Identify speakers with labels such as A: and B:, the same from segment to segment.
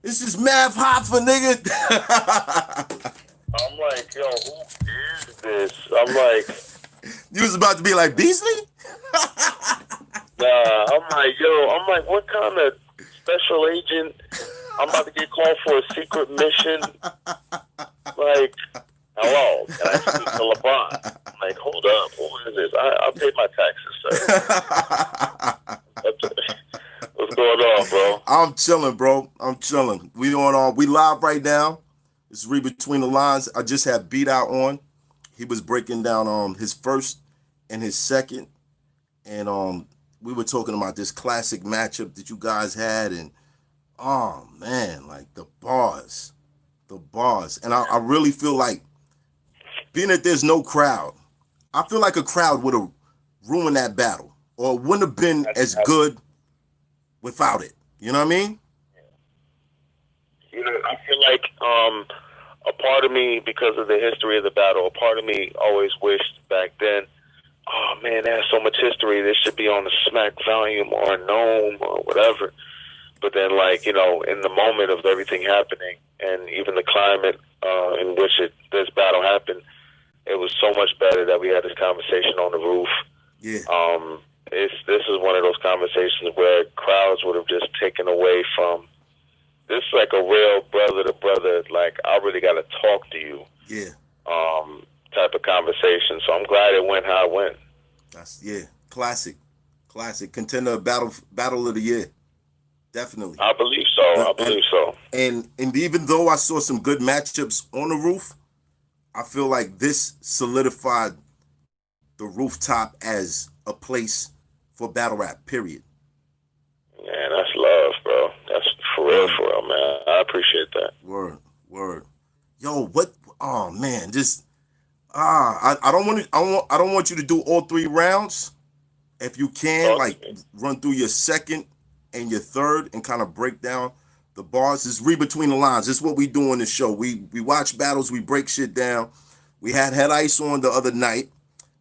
A: This is Math Hoffa, nigga.
B: I'm like, yo, who is this? I'm like,
A: You was about to be like Beasley?
B: nah. I'm like, yo, I'm like, what kind of special agent? I'm about to get called for a secret mission. Like, hello, can I speak to LeBron? I'm like, hold up, who is this? I paid my taxes, sir. What's going on, bro?
A: I'm chilling, bro. I'm chilling. We live right now. It's Read Between the Lines. I just had Beat Out on. He was breaking down his first and his second. And we were talking about this classic matchup that you guys had, and oh man, like the bars. And I really feel like, being that there's no crowd, I feel like a crowd would have ruined that battle, or wouldn't have been as good without it. You know what I mean?
B: You know, I feel like a part of me, because of the history of the battle, a part of me always wished back then, oh man, there's so much history, this should be on the Smack volume or Gnome or whatever. But then, like, you know, in the moment of everything happening, and even the climate in which this battle happened, it was so much better that we had this conversation on the roof.
A: Yeah.
B: This is one of those conversations where crowds would have just taken away from. This is like a real brother to brother, like, I really got to talk to you.
A: Yeah.
B: Type of conversation. So I'm glad it went how it went.
A: Classic contender, battle of the year. Definitely.
B: I believe so.
A: And even though I saw some good matchups on the roof, I feel like this solidified the rooftop as a place for battle rap, period.
B: Man, that's love, bro. That's for real, man. I appreciate that.
A: Word. Yo, what? Oh man, just I don't want you to do all 3 rounds. If you can, run through your second and your third and kind of break down the bars. Just read between the lines. This is what we do on the show. We watch battles, we break shit down. We had Ice on the other night.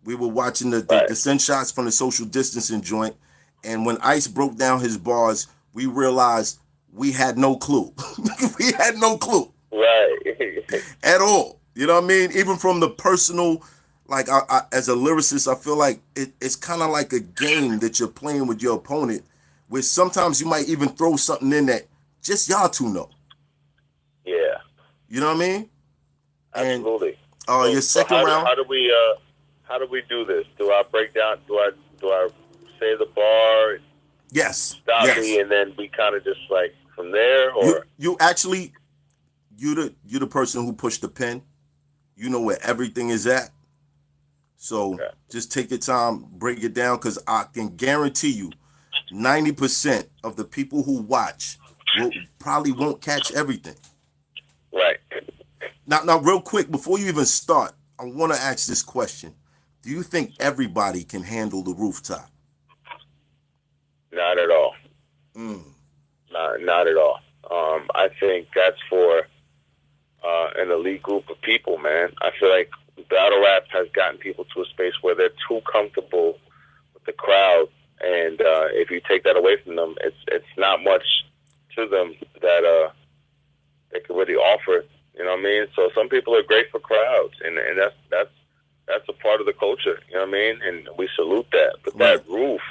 A: We were watching the send shots from the social distancing joint. And when Ice broke down his bars, we realized we had no clue. We had no clue.
B: Right.
A: At all. You know what I mean? Even from the personal, like, I as a lyricist, I feel like it's kind of like a game that you're playing with your opponent, where sometimes you might even throw something in that just y'all two know.
B: Yeah.
A: You know what I mean?
B: Absolutely.
A: And your second round.
B: How do we do this? Do I break down? Do I say the bar?
A: Yes.
B: Stop me, and then we kind of just like from there, or
A: you the person who pushed the pen. You know where everything is at. So just take your time, break it down, because I can guarantee you 90% of the people who watch probably won't catch everything.
B: Right.
A: Now, real quick, before you even start, I want to ask this question. Do you think everybody can handle the rooftop?
B: Not at all. Not at all. I think that's for an elite group of people, man. I feel like battle rap has gotten people to a space where they're too comfortable with the crowd, and if you take that away from them, it's not much to them that they can really offer. You know what I mean? So some people are great for crowds, and that's a part of the culture. You know what I mean? And we salute that. But that roof,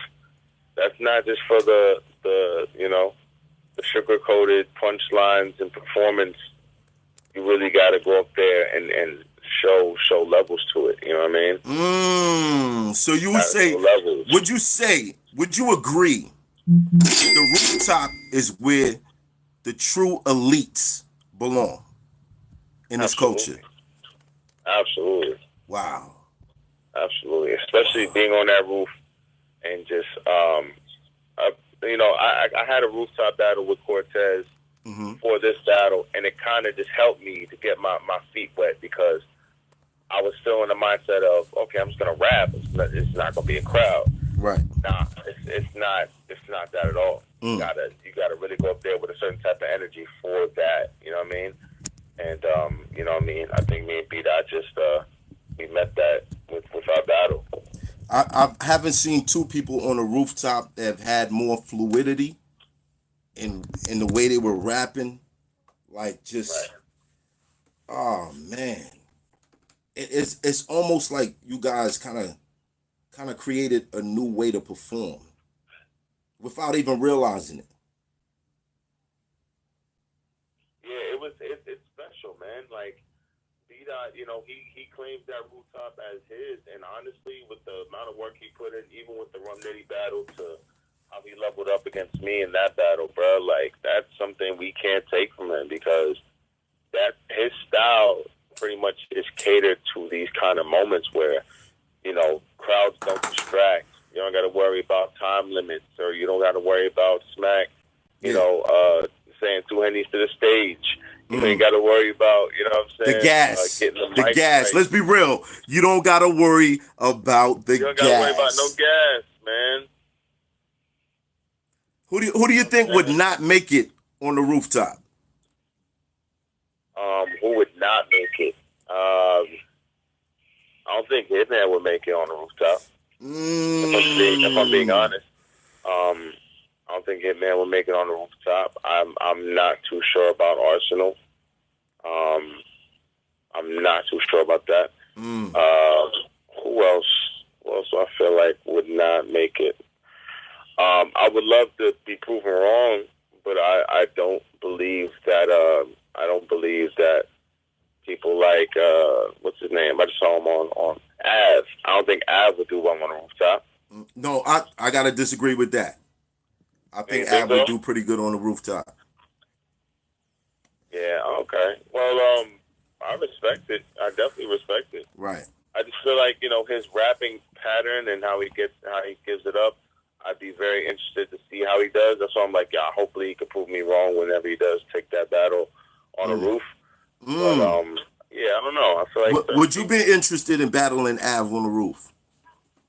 B: that's not just for the you know, the sugar-coated punchlines and performance. You really got to go up there and show levels to it. You know what I mean?
A: So you would say, would you agree the rooftop is where the true elites belong in this culture?
B: Absolutely.
A: Wow.
B: Absolutely. Especially being on that roof and just, you know, I had a rooftop battle with Cortez for this battle, and it kind of just helped me to get my feet wet, because I was still in the mindset of, okay, I'm just gonna rap. It's not gonna be a crowd.
A: Right.
B: Nah, it's not that at all. You gotta really go up there with a certain type of energy for that. You know what I mean? And you know what I mean? I think me and B-Dot just we met that with our battle.
A: I haven't seen two people on a rooftop that have had more fluidity in the way they were rapping Like just,
B: Right.
A: oh man, it's almost like you guys kind of created a new way to perform without even realizing it.
B: Yeah, it's special, man. Like B Dot, he claims that rooftop as his, and honestly, with the amount of work he put in, even with the Rum Nitty battle to how he leveled up against me in that battle, bro, like that's something we can't take from him because that his style pretty much is catered to these kind of moments where crowds don't distract. You don't got to worry about time limits, or you don't got to worry about smack. You
A: Yeah.
B: know, saying two hennies to the stage. You ain't
A: Mm.
B: got to worry about, what I'm
A: The
B: saying,
A: gas,
B: getting the
A: the
B: mic
A: gas.
B: right.
A: Let's be real. You don't gotta worry about the
B: You don't got to worry about no
A: gas.
B: gas, man.
A: Who do
B: You
A: you
B: know what
A: think
B: I'm
A: would
B: saying?
A: not make it on the rooftop?
B: Who would not make it? I don't think Hitman would make it on the rooftop. If I'm being
A: Mm.
B: honest, I don't think Hitman would make it on the rooftop. I'm not too sure about Arsenal. Um, I'm not too sure about that.
A: Mm.
B: Who else? Who else do I feel like would not make it? I would love to be proven wrong, but I don't believe that. I don't believe that people like what's his name? I just saw him on Av. I don't think Av would do well on the rooftop.
A: No, I gotta disagree with that. I
B: You
A: think
B: think
A: Av would
B: so?
A: do pretty good on the rooftop.
B: Yeah. Okay. Well, I respect it. I definitely respect it.
A: Right.
B: I just feel like his rapping pattern and how he gives it up. I'd be very interested to see how he does. That's why I'm like, yeah. Hopefully, he can prove me wrong whenever he does take that battle on the
A: Mm.
B: roof. But
A: Mm.
B: yeah, I don't know. I feel like
A: Would you be interested in battling Av on the roof?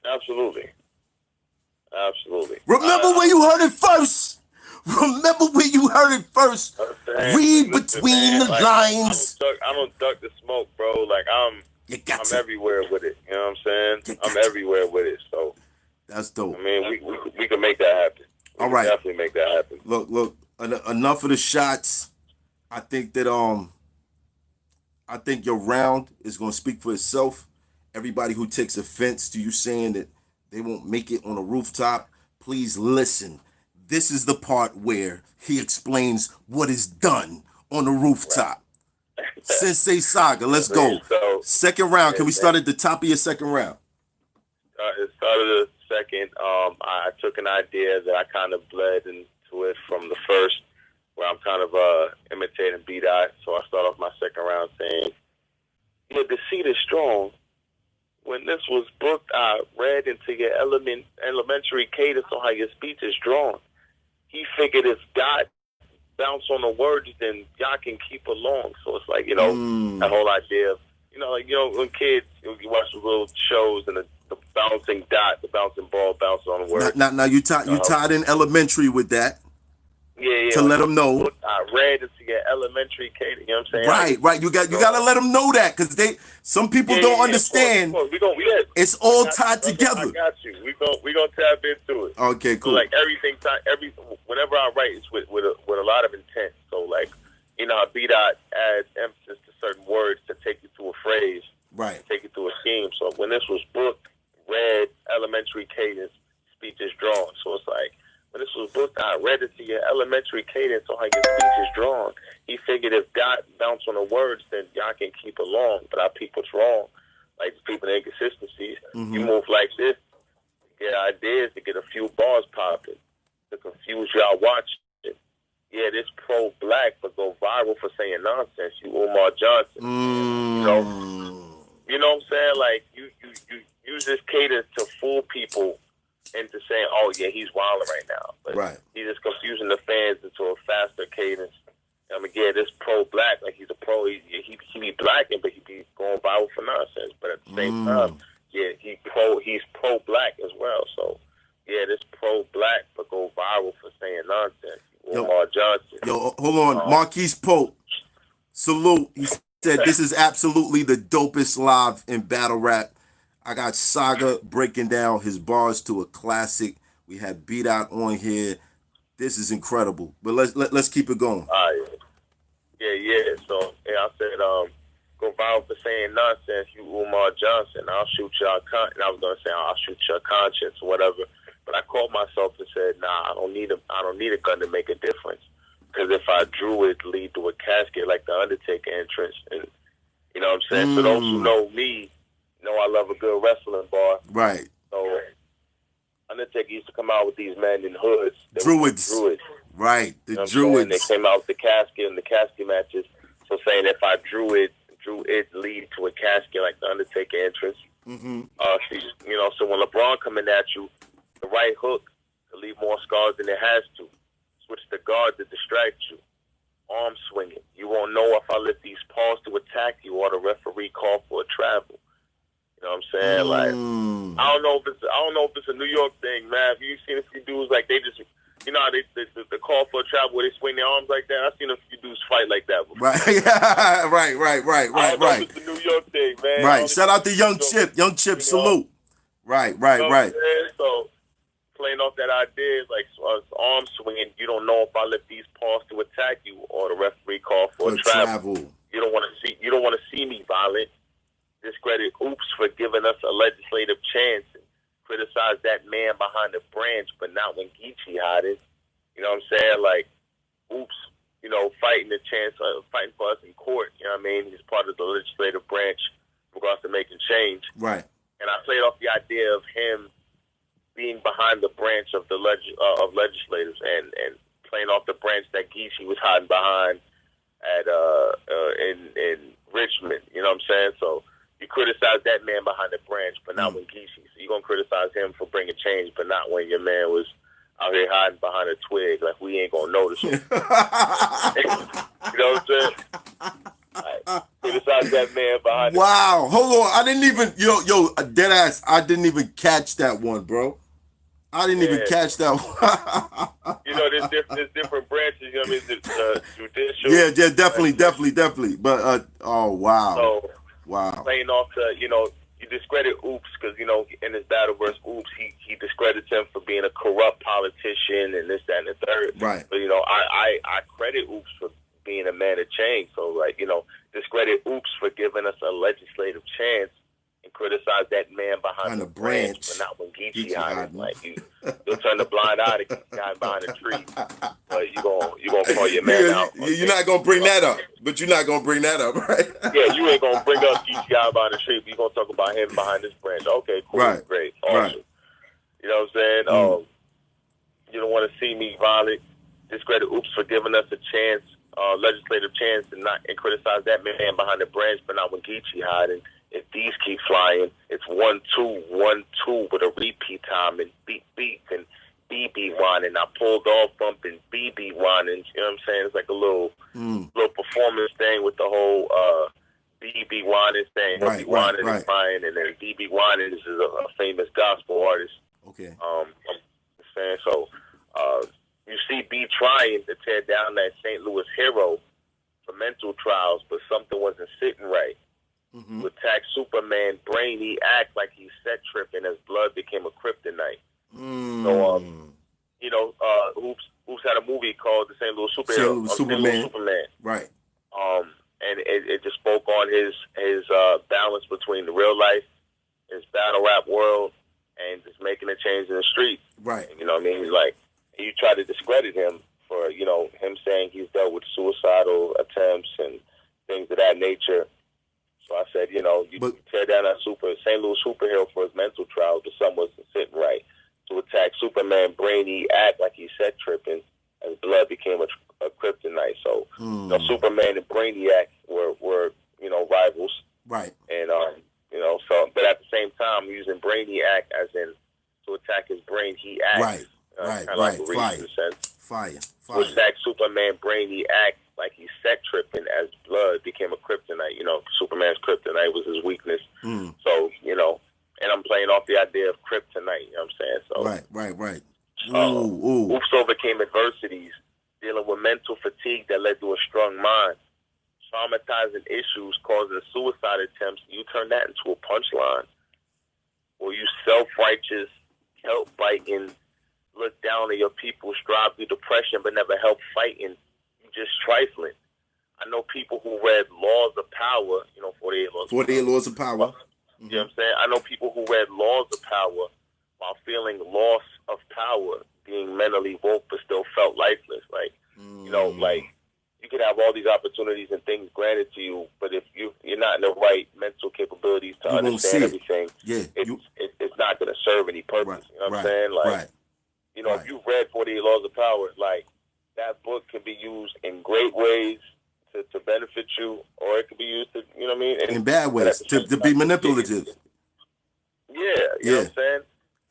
B: absolutely, absolutely.
A: Remember where you heard it first. Remember where you heard it first. Read
B: Listen,
A: between
B: man.
A: the
B: Like
A: lines.
B: I don't duck the smoke, bro. Like
A: You got
B: I'm
A: to.
B: everywhere with it. You know what I'm saying?
A: You
B: I'm
A: got to.
B: everywhere with it. So
A: That's dope.
B: I mean, we can make that happen. We
A: All
B: can
A: right.
B: definitely make that happen.
A: Look. Enough of the shots. I think that I think your round is gonna speak for itself. Everybody who takes offense to you saying that they won't make it on a rooftop, please listen. This is the part where he explains what is done on the rooftop. Sensei Saga, let's go.
B: So
A: Second round. Can we start at the top of your second round?
B: it started the second. I took an idea that I kind of bled into it from the first, where I'm kind of imitating B-Dot. So I start off my second round saying, "Your deceit is strong. When this was booked, I read into your elementary cadence on how your speech is drawn. He figured if Dot bounce on the words, then y'all can keep along." So it's like, that whole idea of, when kids, you watch the little shows and the bouncing dot, the bouncing ball bounces on the words.
A: Now you tied in elementary with that
B: Yeah.
A: to let them know.
B: I read into your elementary cadence, you know what I'm saying?
A: Right. You gotta let them know that because some people don't understand.
B: Of course.
A: It's all tied together.
B: I got you. We gonna tap into it.
A: Okay, cool.
B: So like everything, whenever I write, it's with a lot of intent. So like, how B-Dot adds emphasis to certain words to take you through a phrase,
A: Right.
B: to take you through a scheme. So when this was booked, read, elementary cadence, speech is drawn. So it's like, when this was booked, I read it to your elementary cadence on how your speech is drawn. He figured if Dot bounce on the words, then y'all can keep along. But I peep what's wrong. Like, people in inconsistencies.
A: Mm-hmm.
B: You move like this, get ideas to get a few bars popping, to confuse y'all watching. Yeah, this pro-black, but go viral for saying nonsense. You Umar Johnson. You know what I'm saying? Like, you use this cadence to fool people into saying, "Oh yeah, he's wilding right now." But
A: Right.
B: he's just confusing the fans into a faster cadence. I mean, yeah, this pro-black, like he's a pro. He be blacking, but he be going viral for nonsense. But at the same time, yeah, he's pro-black as well. So yeah, this pro-black, but go viral for saying nonsense. Umar Johnson.
A: Yo, hold on. Marquise Pope, salute. He said, "This is absolutely the dopest live in battle rap." I got Saga breaking down his bars to a classic. We had B-Dot on here. This is incredible. But let's keep it going.
B: Yeah. Yeah. So I said, go viral for saying nonsense. You Umar Johnson. I'll shoot your and I was gonna say I'll shoot your conscience or whatever. But I called myself and said, nah, I don't need a gun to make a difference. Because if I drew it, lead to a casket like the Undertaker entrance, and you know what I'm saying. So those who know me know I love a good wrestling bar.
A: Right.
B: So Undertaker used to come out with these men in hoods.
A: Druids. Right. The Druids.
B: They came out with the casket and the casket matches. So saying if I drew it lead to a casket like the Undertaker entrance.
A: Mm-hmm.
B: So when LeBron coming at you, the right hook to leave more scars than it has to. Switch the guard to distract you. Arm swinging. You won't know if I lift these paws to attack you or the referee call for a travel. You know what I'm saying? Like, I don't know if it's a New York thing, man. Have you seen a few dudes like they just, you know, they call for a travel where they swing their arms like that? I've seen a few dudes fight like that before.
A: Right. right.
B: I don't know if it's a New York thing, man.
A: Right. Shout out to Young Chip. Young Chip, salute. Right.
B: You know what I'm saying? So playing off that idea, like arm swinging, you don't know if I lift these paws to attack you or the referee call for a travel. You don't want to see me violent. Discredit Oops for giving us a legislative chance and criticize that man behind the branch, but not when Geechee hiding. You know what I'm saying? Like, Oops, you know, fighting for us in court. You know what I mean? He's part of the legislative branch in regards to making change.
A: Right.
B: And I played off the idea of him being behind the branch of the of legislators and playing off the branch that Geechee was hiding behind at in Richmond. You know what I'm saying? So you criticize that man behind the branch, but not when Geechee. So you're going to criticize him for bringing change, but not when your man was out here hiding behind a twig. Like, we ain't going to notice him. You know what I'm saying? Right. Criticize that man behind
A: Wow. Hold on. I didn't even, deadass, I didn't even catch that one, bro. I didn't even catch that one.
B: You know, there's different branches, you know what I mean? The judicial.
A: Yeah, definitely. But, oh, wow.
B: So,
A: wow.
B: Playing off the, you know, you discredit Oops because, you know, in his battle versus Oops, he discredits him for being a corrupt politician and this, that, and the third.
A: Right.
B: But, you know, I credit Oops for being a man of change. So, like, you know, discredit Oops for giving us a legislative chance and criticize that man behind the branch, but not when Geechee hiding. Like, you'll turn the blind eye to the guy behind the tree, but you gonna call your man out.
A: You're not gonna bring that up, but you're not gonna bring that up, right?
B: Yeah, you ain't gonna bring up Geechee guy behind the tree, but you're gonna talk about him behind this branch. Okay, cool,
A: right.
B: Great, awesome.
A: Right.
B: You know what I'm saying? You don't want to see me violent. Discredit Oops for giving us a chance, legislative chance, and criticize that man behind the branch, but not when Geechee hiding. If these keep flying, it's 1-2, 1-2 with a repeat time and beep and BB whining. I pulled off bumping BB whining. You know what I'm saying? It's like a little performance thing with the whole BB whining thing.
A: Right.
B: Is fine, and then BB whining is a famous gospel artist.
A: Okay.
B: I'm saying so. You see B trying to tear down that St. Louis hero for mental trials, but something wasn't sitting right.
A: Mm-hmm.
B: To attack Superman brain, he act like he's set tripping as blood became a kryptonite. So, you know, Oops had a movie called The St. Louis Superman.
A: Right.
B: And it just spoke on his balance between the real life, his battle rap world, and just making a change in the street.
A: Right.
B: And, you know what I mean? He's like, you try to discredit him for, you know, him saying he's dealt with suicidal attempts and things of that nature. So I said, you know, you tear down that St. Louis superhero for his mental trials, but something wasn't sitting right. To attack Superman brain, he act like he's set tripping, and blood became a kryptonite. So, you know, Superman and Brainiac were you know, rivals.
A: Right.
B: And, you know, so, but at the same time, using Brainiac as in to attack his brain, he acts.
A: Right.
B: Kind of like a Reese in a sense.
A: Fire.
B: To attack Superman brain, he act like he's set tripping as blood became a kryptonite. You know, Superman's kryptonite was his weakness. So, you know, and I'm playing off the idea of kryptonite, you know what I'm saying? So,
A: Right.
B: Oops overcame adversities, dealing with mental fatigue that led to a strong mind. Traumatizing issues causing suicide attempts, you turn that into a punchline. Or you self-righteous, kelp-biting, look down on your people, strive through depression, but never help fighting. You just trifling. I know people who read Laws of Power, 48 Laws
A: 48
B: of Power.
A: Laws of Power.
B: You know what I'm saying? I know people who read Laws of Power while feeling loss of power, being mentally woke but still felt lifeless. Like, like you could have all these opportunities and things granted to you, but if you're not in the right mental capabilities to understand everything, it's not going to serve any purpose.
A: Right,
B: you know what I'm saying? Like, if you read 48 Laws of Power, like, that book can be used in great ways to benefit you, or it could be used to, you know what I mean?
A: In bad ways, to be manipulative.
B: Yeah, you know what I'm saying?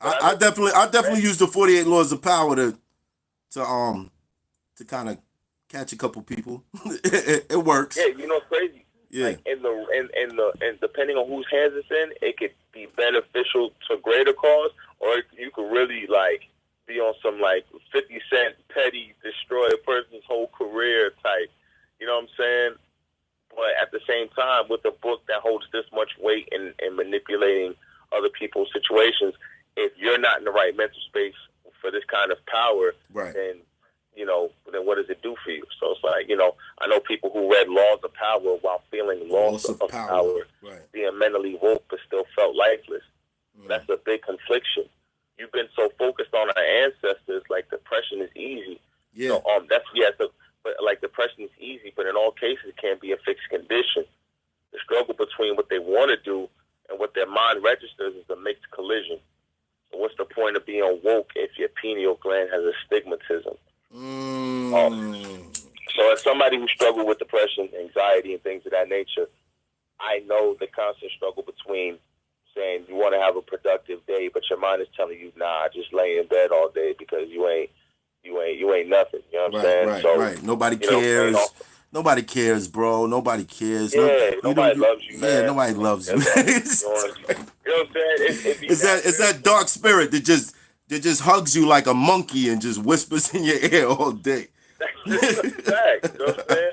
A: I definitely use the 48 Laws of Power to kind of catch a couple people. it works.
B: Yeah, it's crazy.
A: Yeah.
B: Like and depending on whose hands it's in, it could be beneficial to greater cause, or you could really like be on some like 50 Cent petty destroy a person's whole career type. You know what I'm saying? But at the same time, with a book that holds this much weight in manipulating other people's situations, if you're not in the right mental space for this kind of power, then then what does it do for you? So it's like, I know people who read Laws of Power while feeling loss of power, being mentally woke but still felt lifeless. That's a big confliction. You've been so focused on our ancestors, like depression is easy.
A: Yeah.
B: So, but like depression is easy, but in all cases it can be a fixed condition. The struggle between what they want to do and what their mind registers is a mixed collision. So what's the point of being woke if your pineal gland has astigmatism? So as somebody who struggled with depression, anxiety, and things of that nature, I know the constant struggle between saying you want to have a productive day, but your mind is telling you, nah, just lay in bed all day because you ain't nothing. You know what I'm saying?
A: Right. Nobody cares. Nobody cares, bro. Nobody cares.
B: Yeah, nobody loves you, man.
A: Yeah, nobody loves you.
B: You know what I'm saying?
A: It's that dark spirit that just hugs you like a monkey and just whispers in your ear all day.
B: That's a fact. You know what I'm saying?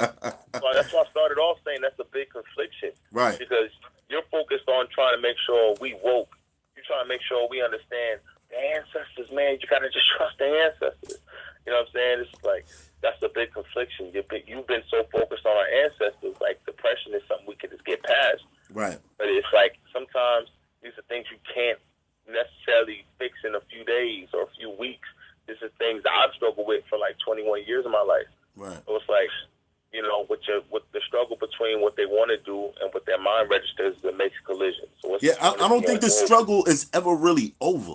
B: So that's why I started off saying that's a big confliction.
A: Right.
B: Because you're focused on trying to make sure we woke. You're trying to make sure we understand the ancestors, man. You got to just trust the ancestors. You know what I'm saying? It's like, that's a big confliction. You've been so focused on our ancestors, like depression is something we can just get past.
A: Right.
B: But it's like sometimes these are things you can't necessarily fix in a few days or a few weeks. This is things that I've struggled with for like 21 years of my life.
A: Right.
B: So it's like, with the struggle between what they want to do and what their mind registers, it makes collision. So
A: I don't think the struggle is ever really over.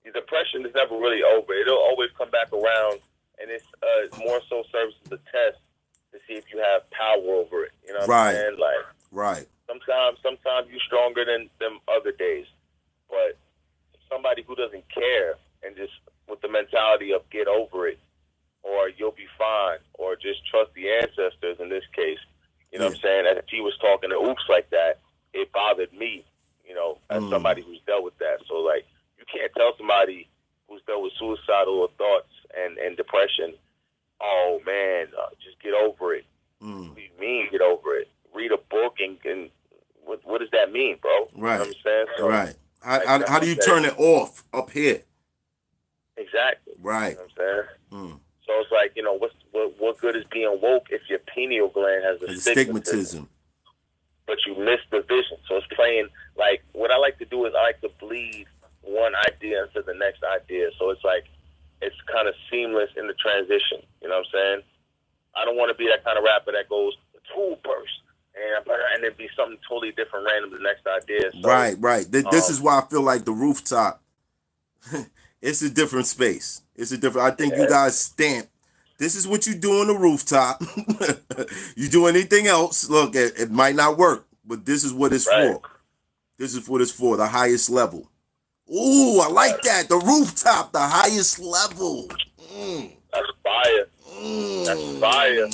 B: The depression is never really over. It'll always come back around, and it's more so serves as a test to see if you have power over it. You know what I'm saying? Like,
A: right.
B: Sometimes you're stronger than other days, but somebody who doesn't care and just with the mentality of get over it, or you'll be fine, or just trust the ancestors in this case. You know what I'm saying? As he was talking to Oops like that, it bothered me, as somebody who's dealt with that. So, like, you can't tell somebody who's dealt with suicidal thoughts and depression, oh, man, just get over it. What do you mean get over it? Read a book and what does that mean, bro?
A: Right.
B: You know what I'm saying? So,
A: right. How do you turn it off up here?
B: Exactly.
A: Right.
B: You know what I'm saying? So it's like, what good is being woke if your pineal gland has astigmatism, but you miss the vision? So it's playing, like, what I like to do is I like to bleed one idea into the next idea. So it's like, it's kind of seamless in the transition. You know what I'm saying? I don't want to be that kind of rapper that goes, tool burst, and then be something totally different random the next idea. So,
A: right. This is why I feel like the rooftop, it's a different space. I think you guys stamp. This is what you do on the rooftop. You do anything else, look, it might not work, but this is what it's for. This is what it's for, the highest level. Ooh, I like that. The rooftop, the highest level.
B: That's fire. That's fire.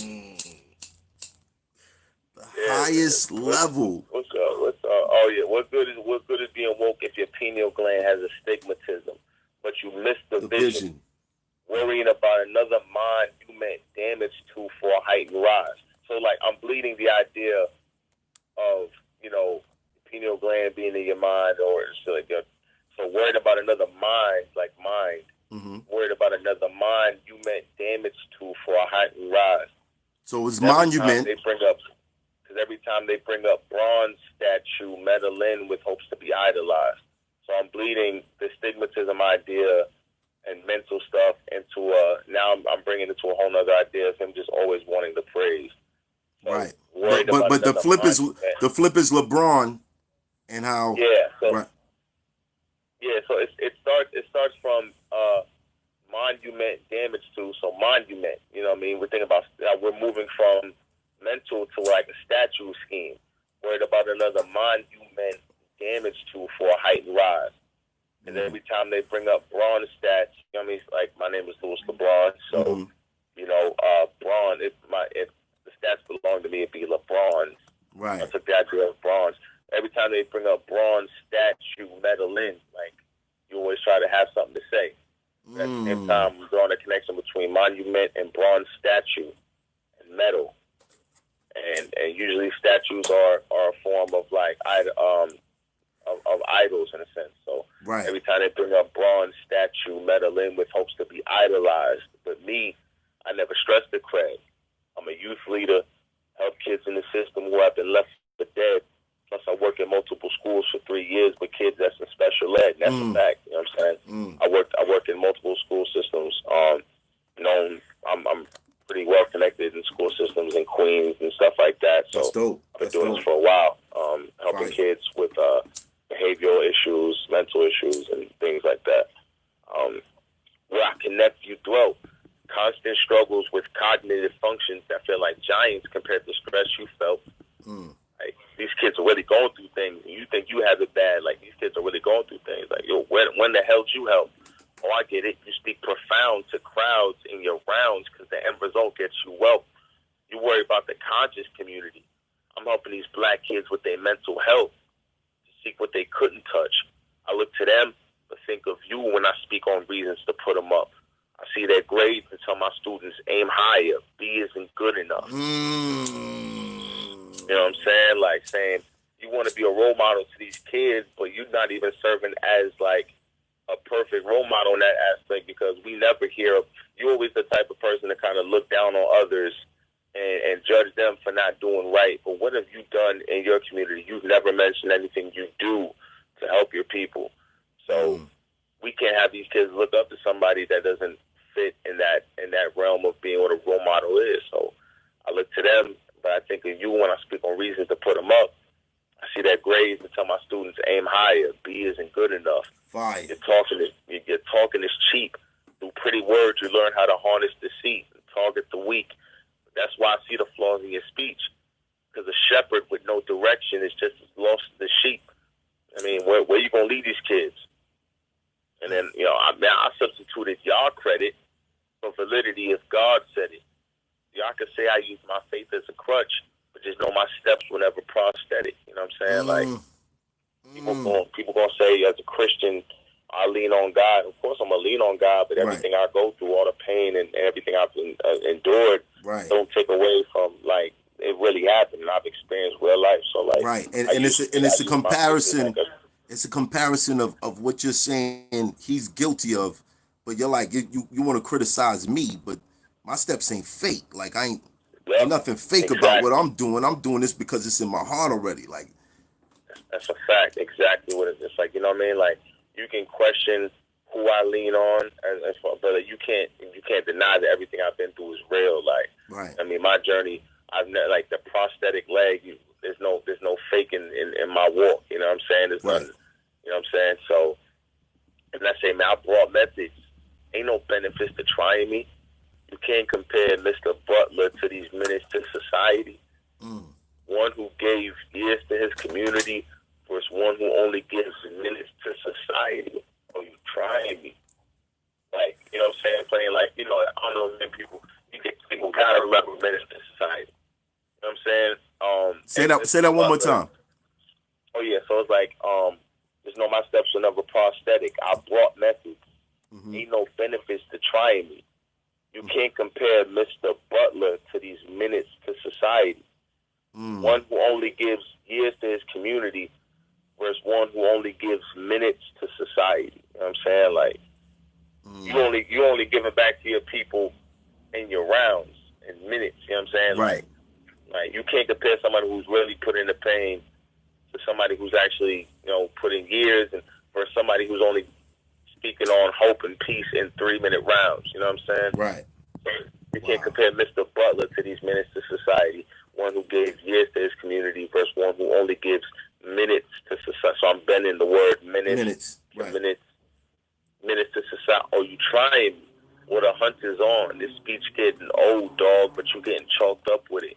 A: The highest level.
B: What's up? Oh yeah. What good is being woke if your pineal gland has astigmatism, but you miss the vision? Worrying about another mind you meant damage to for a heightened rise. So, like, I'm bleeding the idea of, pineal gland being in your mind, or so worried about another mind, like mind. Worried about another mind you meant damage to for a heightened rise.
A: So it's
B: Every time
A: monument.
B: every time they bring up bronze statue, medallion with hopes to be idolized. So I'm bleeding the stigmatism idea and mental stuff into now I'm bringing it to a whole nother idea of him just always wanting the praise. So
A: Right.
B: But
A: The flip is LeBron and how.
B: Yeah. So
A: right.
B: yeah. So it starts from monument damage to monument. You know what I mean? We're thinking about we're moving from mental to like a statue scheme. Worried about another monument damage to for a heightened rise. And every time they bring up bronze stats, you know what I mean? Like my name is Louis LeBron, so you know, Braun. If the stats belong to me, it'd be LeBron.
A: Right.
B: I took the idea of bronze. Every time they bring up bronze statue, medallion, like you always try to have something to say. At the same time, I'm drawing a connection between monument and bronze statue and metal. And usually statues are a form of like of idols in a sense. So every time they bring up bronze statue, medallion with hopes to be idolized. But me, I never stress the cred. I'm a youth leader, help kids in the system who have been left for dead. Plus I work in multiple schools for 3 years with kids that's in special ed. That's a fact. You know what I'm saying? I work in multiple school systems. I'm pretty well connected in school systems in Queens and stuff like that. So
A: that's dope.
B: I've been doing this for a while, helping kids with behavioral issues, mental issues, and things like that. Where I connect you through constant struggles with cognitive functions that feel like giants compared to stress you felt. Like these kids are really going through things, and you think you have it bad. Like these kids are really going through things. Like yo, when the hell did you help? Oh, I get it. You speak profound to crowds in your rounds because the end result gets you wealth. You worry about the conscious community. I'm helping these black kids with their mental health to seek what they couldn't touch. I look to them, but think of you when I speak on reasons to put them up. I see their grades and tell my students aim higher. B isn't good enough. You know what I'm saying? Like saying you want to be a role model to these kids, but you're not even serving as like a perfect role model in that aspect because we never hear you're always the type of person to kind of look down on others and judge them for not doing right. But what have you done in your community? You've never mentioned anything you do to help your people. So we can't have these kids look up to somebody that doesn't fit in that realm of being what a role model is. So I look to them, but I think of you when I speak on reasons to put them up. I see that grades and tell my students aim higher. B isn't good enough.
A: Fire.
B: Your talking is cheap. Through pretty words, you learn how to harness deceit and target the weak. That's why I see the flaws in your speech. Because a shepherd with no direction is just as lost as the sheep. I mean, where you gonna lead these kids? And then I substituted y'all credit for validity if God said it. Y'all could say I use my faith as a crutch, but just know my steps were never prosthetic. You know what I'm saying? Like people gonna say as a Christian, I lean on God. Of course, I'm gonna lean on God, but everything I go through, all the pain and everything I've endured, don't take away from like it really happened. And I've experienced real life. So like,
A: it's a comparison. It's a comparison of what you're saying he's guilty of, but you're like you want to criticize me, but my steps ain't fake. Like ain't nothing fake about what I'm doing. I'm doing this because it's in my heart already. Like
B: that's a fact. Exactly what it is. It's like, you know what I mean? Like you can question who I lean on, but you can't deny that everything I've been through is real. Like, I mean, my journey. I've never like the prosthetic leg. There's no faking in my walk. You know what I'm saying? There's nothing. You know what I'm saying? So, and I say, man, I brought methods. Ain't no benefits to trying me. You can't compare Mr. Butler to these menace to society. One who gave years to his community versus one who only gives minutes to society. Oh, you trying me? Like, you know what I'm saying? Playing like, you know, I don't know many people. People gotta remember menace to society. You know what I'm saying?
A: Say that one more time.
B: Oh yeah, so it's like, just know my steps are never prosthetic. I brought methods. Ain't no benefits to trying me. You can't compare Mr. Butler to these minutes to society. One who only gives years to his community versus one who only gives minutes to society. You know what I'm saying? Like you only give it back to your people in your rounds, in minutes. You know what I'm saying?
A: Right.
B: Like you can't compare somebody who's really put in the pain to somebody who's actually, put in years, and for somebody who's only speaking on hope and peace in 3-minute rounds. You know what I'm saying?
A: Right.
B: So you can't compare Mr. Butler to these minutes to society. One who gave years to his community versus one who only gives minutes to society. So I'm bending the word minutes.
A: Right.
B: Minutes to society. Oh, you trying what a hunter's on. This speech getting old, dog, but you getting chalked up with it.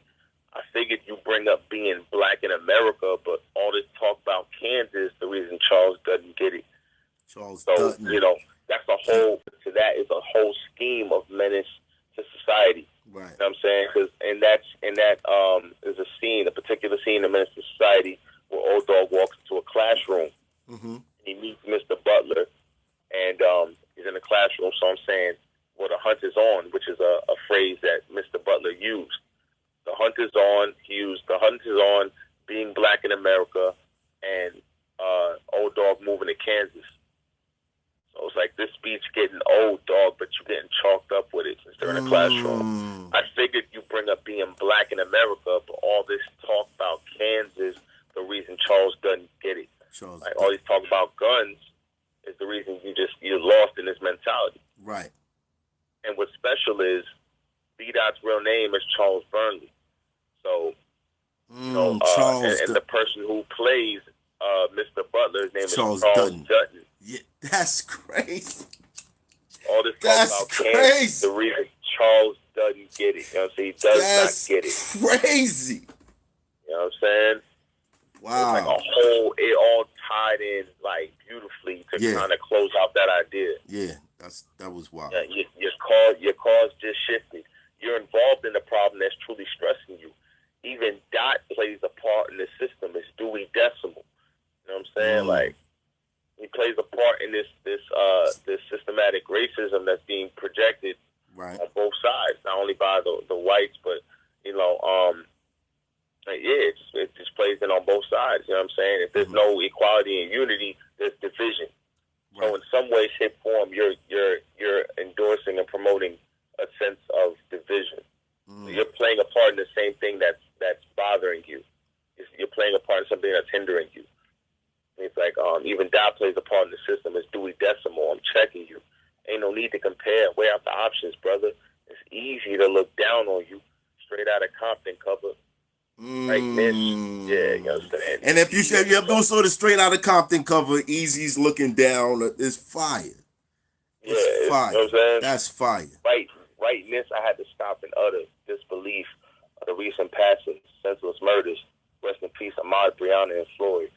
B: I figured you bring up being black in America, but all this talk about Kansas, the reason Charles doesn't get it.
A: Charles
B: So,
A: Dutton.
B: that's a whole, to that is a whole scheme of menace to society.
A: Right.
B: You know what I'm saying? And that is a scene, a particular scene in Menace to Society where Old Dog walks into a classroom.
A: Mm-hmm.
B: He meets Mr. Butler, and he's in the classroom. So I'm saying, well, the hunt is on, which is a phrase that Mr. Butler used. The hunt is on. He used the hunt is on, being black in America, and Old Dog moving to Kansas. So it's like this speech getting old, dog, but you're getting chalked up with it since they're in the classroom. I figured you bring up being black in America, but all this talk about Kansas, the reason Charles doesn't get it. All this talk about guns is the reason you're lost in this mentality.
A: Right.
B: And what's special is B-Dot's real name is Charles Burnley. So,
A: Charles
B: and the person who plays Mr. Butler's name
A: Charles
B: is Charles Dutton.
A: Yeah, that's crazy.
B: All this
A: That's
B: talk about
A: crazy.
B: Kansas, the reason Charles doesn't get it. You know what I'm saying? He does not get it.
A: Crazy.
B: You know what I'm saying?
A: Wow.
B: It's like it all tied in like beautifully to kind of close out that idea.
A: Yeah, that was wild.
B: Yeah, your cause just shifted. You're involved in the problem that's truly stressing you. Even Dot plays a part in the system. It's Dewey Decimal. You know what I'm saying? Like, he plays a part in this systematic racism that's being projected on both sides, not only by the whites, but it just plays in on both sides. You know what I'm saying? If there's no equality and unity, there's division. Right. So in some way, shape, form, you're endorsing and promoting a sense of division. So you're playing a part in the same thing that's bothering you. You're playing a part in something that's hindering you. It's like even Dot plays a part in the system as Dewey Decimal. I'm checking you. Ain't no need to compare. Weigh out the options, brother. It's easy to look down on you straight out of Compton cover. Like this. Yeah, you understand?
A: And if you said you have no sort of straight out of Compton cover, Easy's looking down, it's fire. It's fire.
B: You know what I'm saying?
A: That's fire.
B: Right in this, I had to stop in utter disbelief of the recent passing, senseless murders. Rest in peace, Ahmaud, Breonna, and Floyd.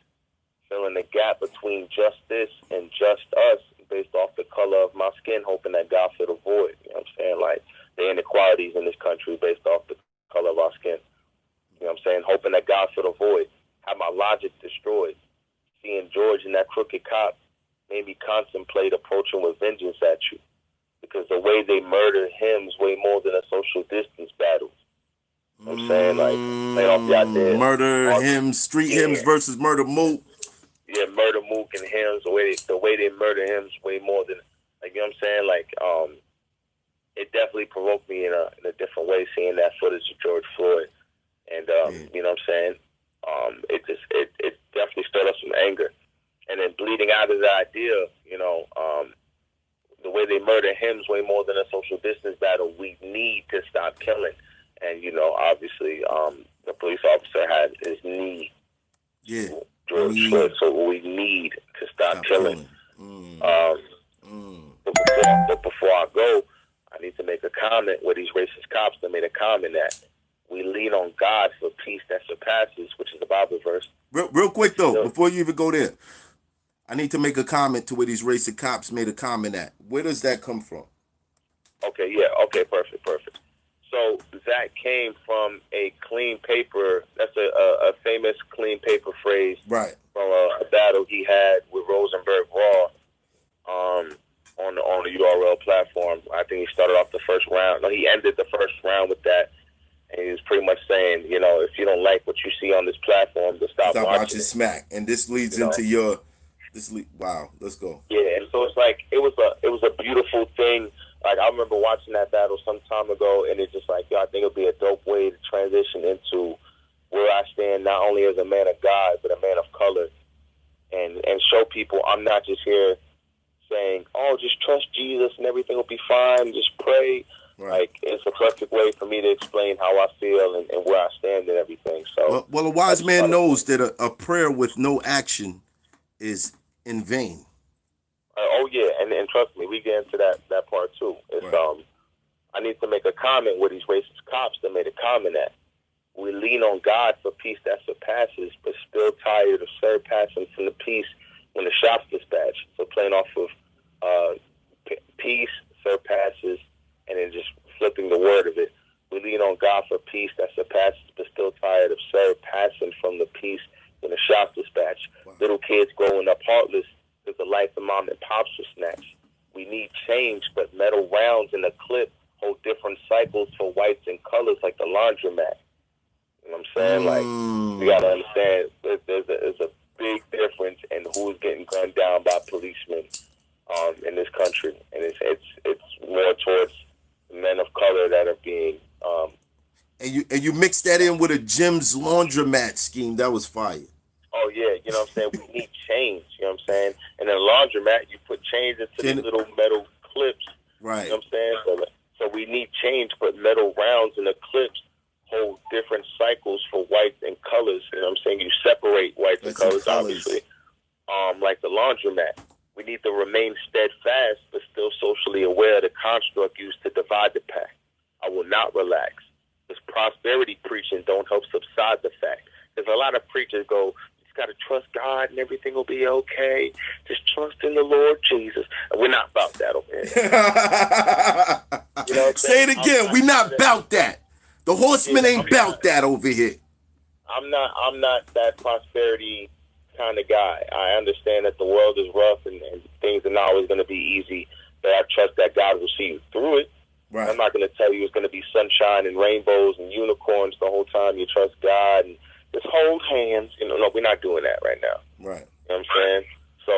B: Filling the gap between justice and just us based off the color of my skin, hoping that God fill the void. You know what I'm saying? Like, the inequalities in this country based off the color of our skin. You know what I'm saying? Hoping that God fill the void. Have my logic destroyed. Seeing George and that crooked cop made me contemplate approaching with vengeance at you. Because the way they murder him is way more than a social distance battle. You know what I'm saying? Like, lay off the idea.
A: Murder hymns, street hymns versus murder moot.
B: Yeah, murder mook and hymns, the way they murder him is way more than, like, you know what I'm saying? Like, it definitely provoked me in a different way seeing that footage of George Floyd. And, you know what I'm saying? It definitely stirred up some anger. And then bleeding out of the idea, the way they murder him is way more than a social distance battle. We need to stop killing. And, obviously, the police officer had his knee.
A: Yeah.
B: George Floyd, so we need to stop killing. But before I go, I need to make a comment where these racist cops that made a comment that we lean on God for peace that surpasses, which is the Bible verse.
A: Real quick, though, before you even go there, I need to make a comment to where these racist cops made a comment at. Where does that come from?
B: Okay, perfect. So that came from a clean paper. That's a famous clean paper phrase,
A: right?
B: From a battle he had with Rosenberg Raw, on the URL platform. I think he started off the first round. No, he ended the first round with that, and he was pretty much saying, if you don't like what you see on this platform, then stop watching
A: Smack. And this leads into your. Wow, let's go.
B: Yeah, and so it's like it was a beautiful thing Like, I remember watching that battle some time ago, and it's just like, yo, I think it'd be a dope way to transition into where I stand, not only as a man of God, but a man of color, and show people I'm not just here saying, oh, just trust Jesus and everything will be fine, just pray. Right. Like, it's a perfect way for me to explain how I feel and where I stand and everything. So,
A: well, a wise man knows that a prayer with no action is in vain.
B: Oh yeah, and trust me, we get into that part too. It's right. I need to make a comment with these racist cops that made a comment that we lean on God for peace that surpasses, but still tired of surpassing from the peace when the shots dispatched. So playing off of peace surpasses, and then just flipping the word of it. We lean on God for peace that surpasses, but still tired of surpassing from the peace when the shots dispatched. Wow. Little kids growing up heartless because the life of mom and pops was snatched. We need change, but metal rounds in a clip hold different cycles for whites and colors like the laundromat. You know what I'm saying? Like, we gotta understand there's a big difference in who's getting gunned down by policemen in this country, and it's more towards men of color that are being.
A: And you mix that in with a Jim's laundromat scheme. That was fire.
B: Oh yeah, you know what I'm saying? We need change. You know what I'm saying? And in a laundromat, you put change into these little metal clips.
A: Right.
B: You know what I'm saying? So we need change, but metal rounds in the clips hold different cycles for whites and colors. You know what I'm saying? You separate whites and colors, obviously. Like the laundromat. We need to remain steadfast, but still socially aware of the construct used to divide the pack. I will not relax. This prosperity preaching don't help subside the fact. There's a lot of preachers go, you just got to trust God and everything will be okay. Just trust in the Lord Jesus. And we're not about that over here. You know
A: Say it again. We're not about that. The horsemen ain't about that over here.
B: I'm not that prosperity kind of guy. I understand that the world is rough and things are not always going to be easy, but I trust that God will see you through it. Right. I'm not going to tell you it's going to be sunshine and rainbows and unicorns the whole time. You trust God and just hold hands. You know, no, we're not doing that right now.
A: Right.
B: You know what I'm saying? So,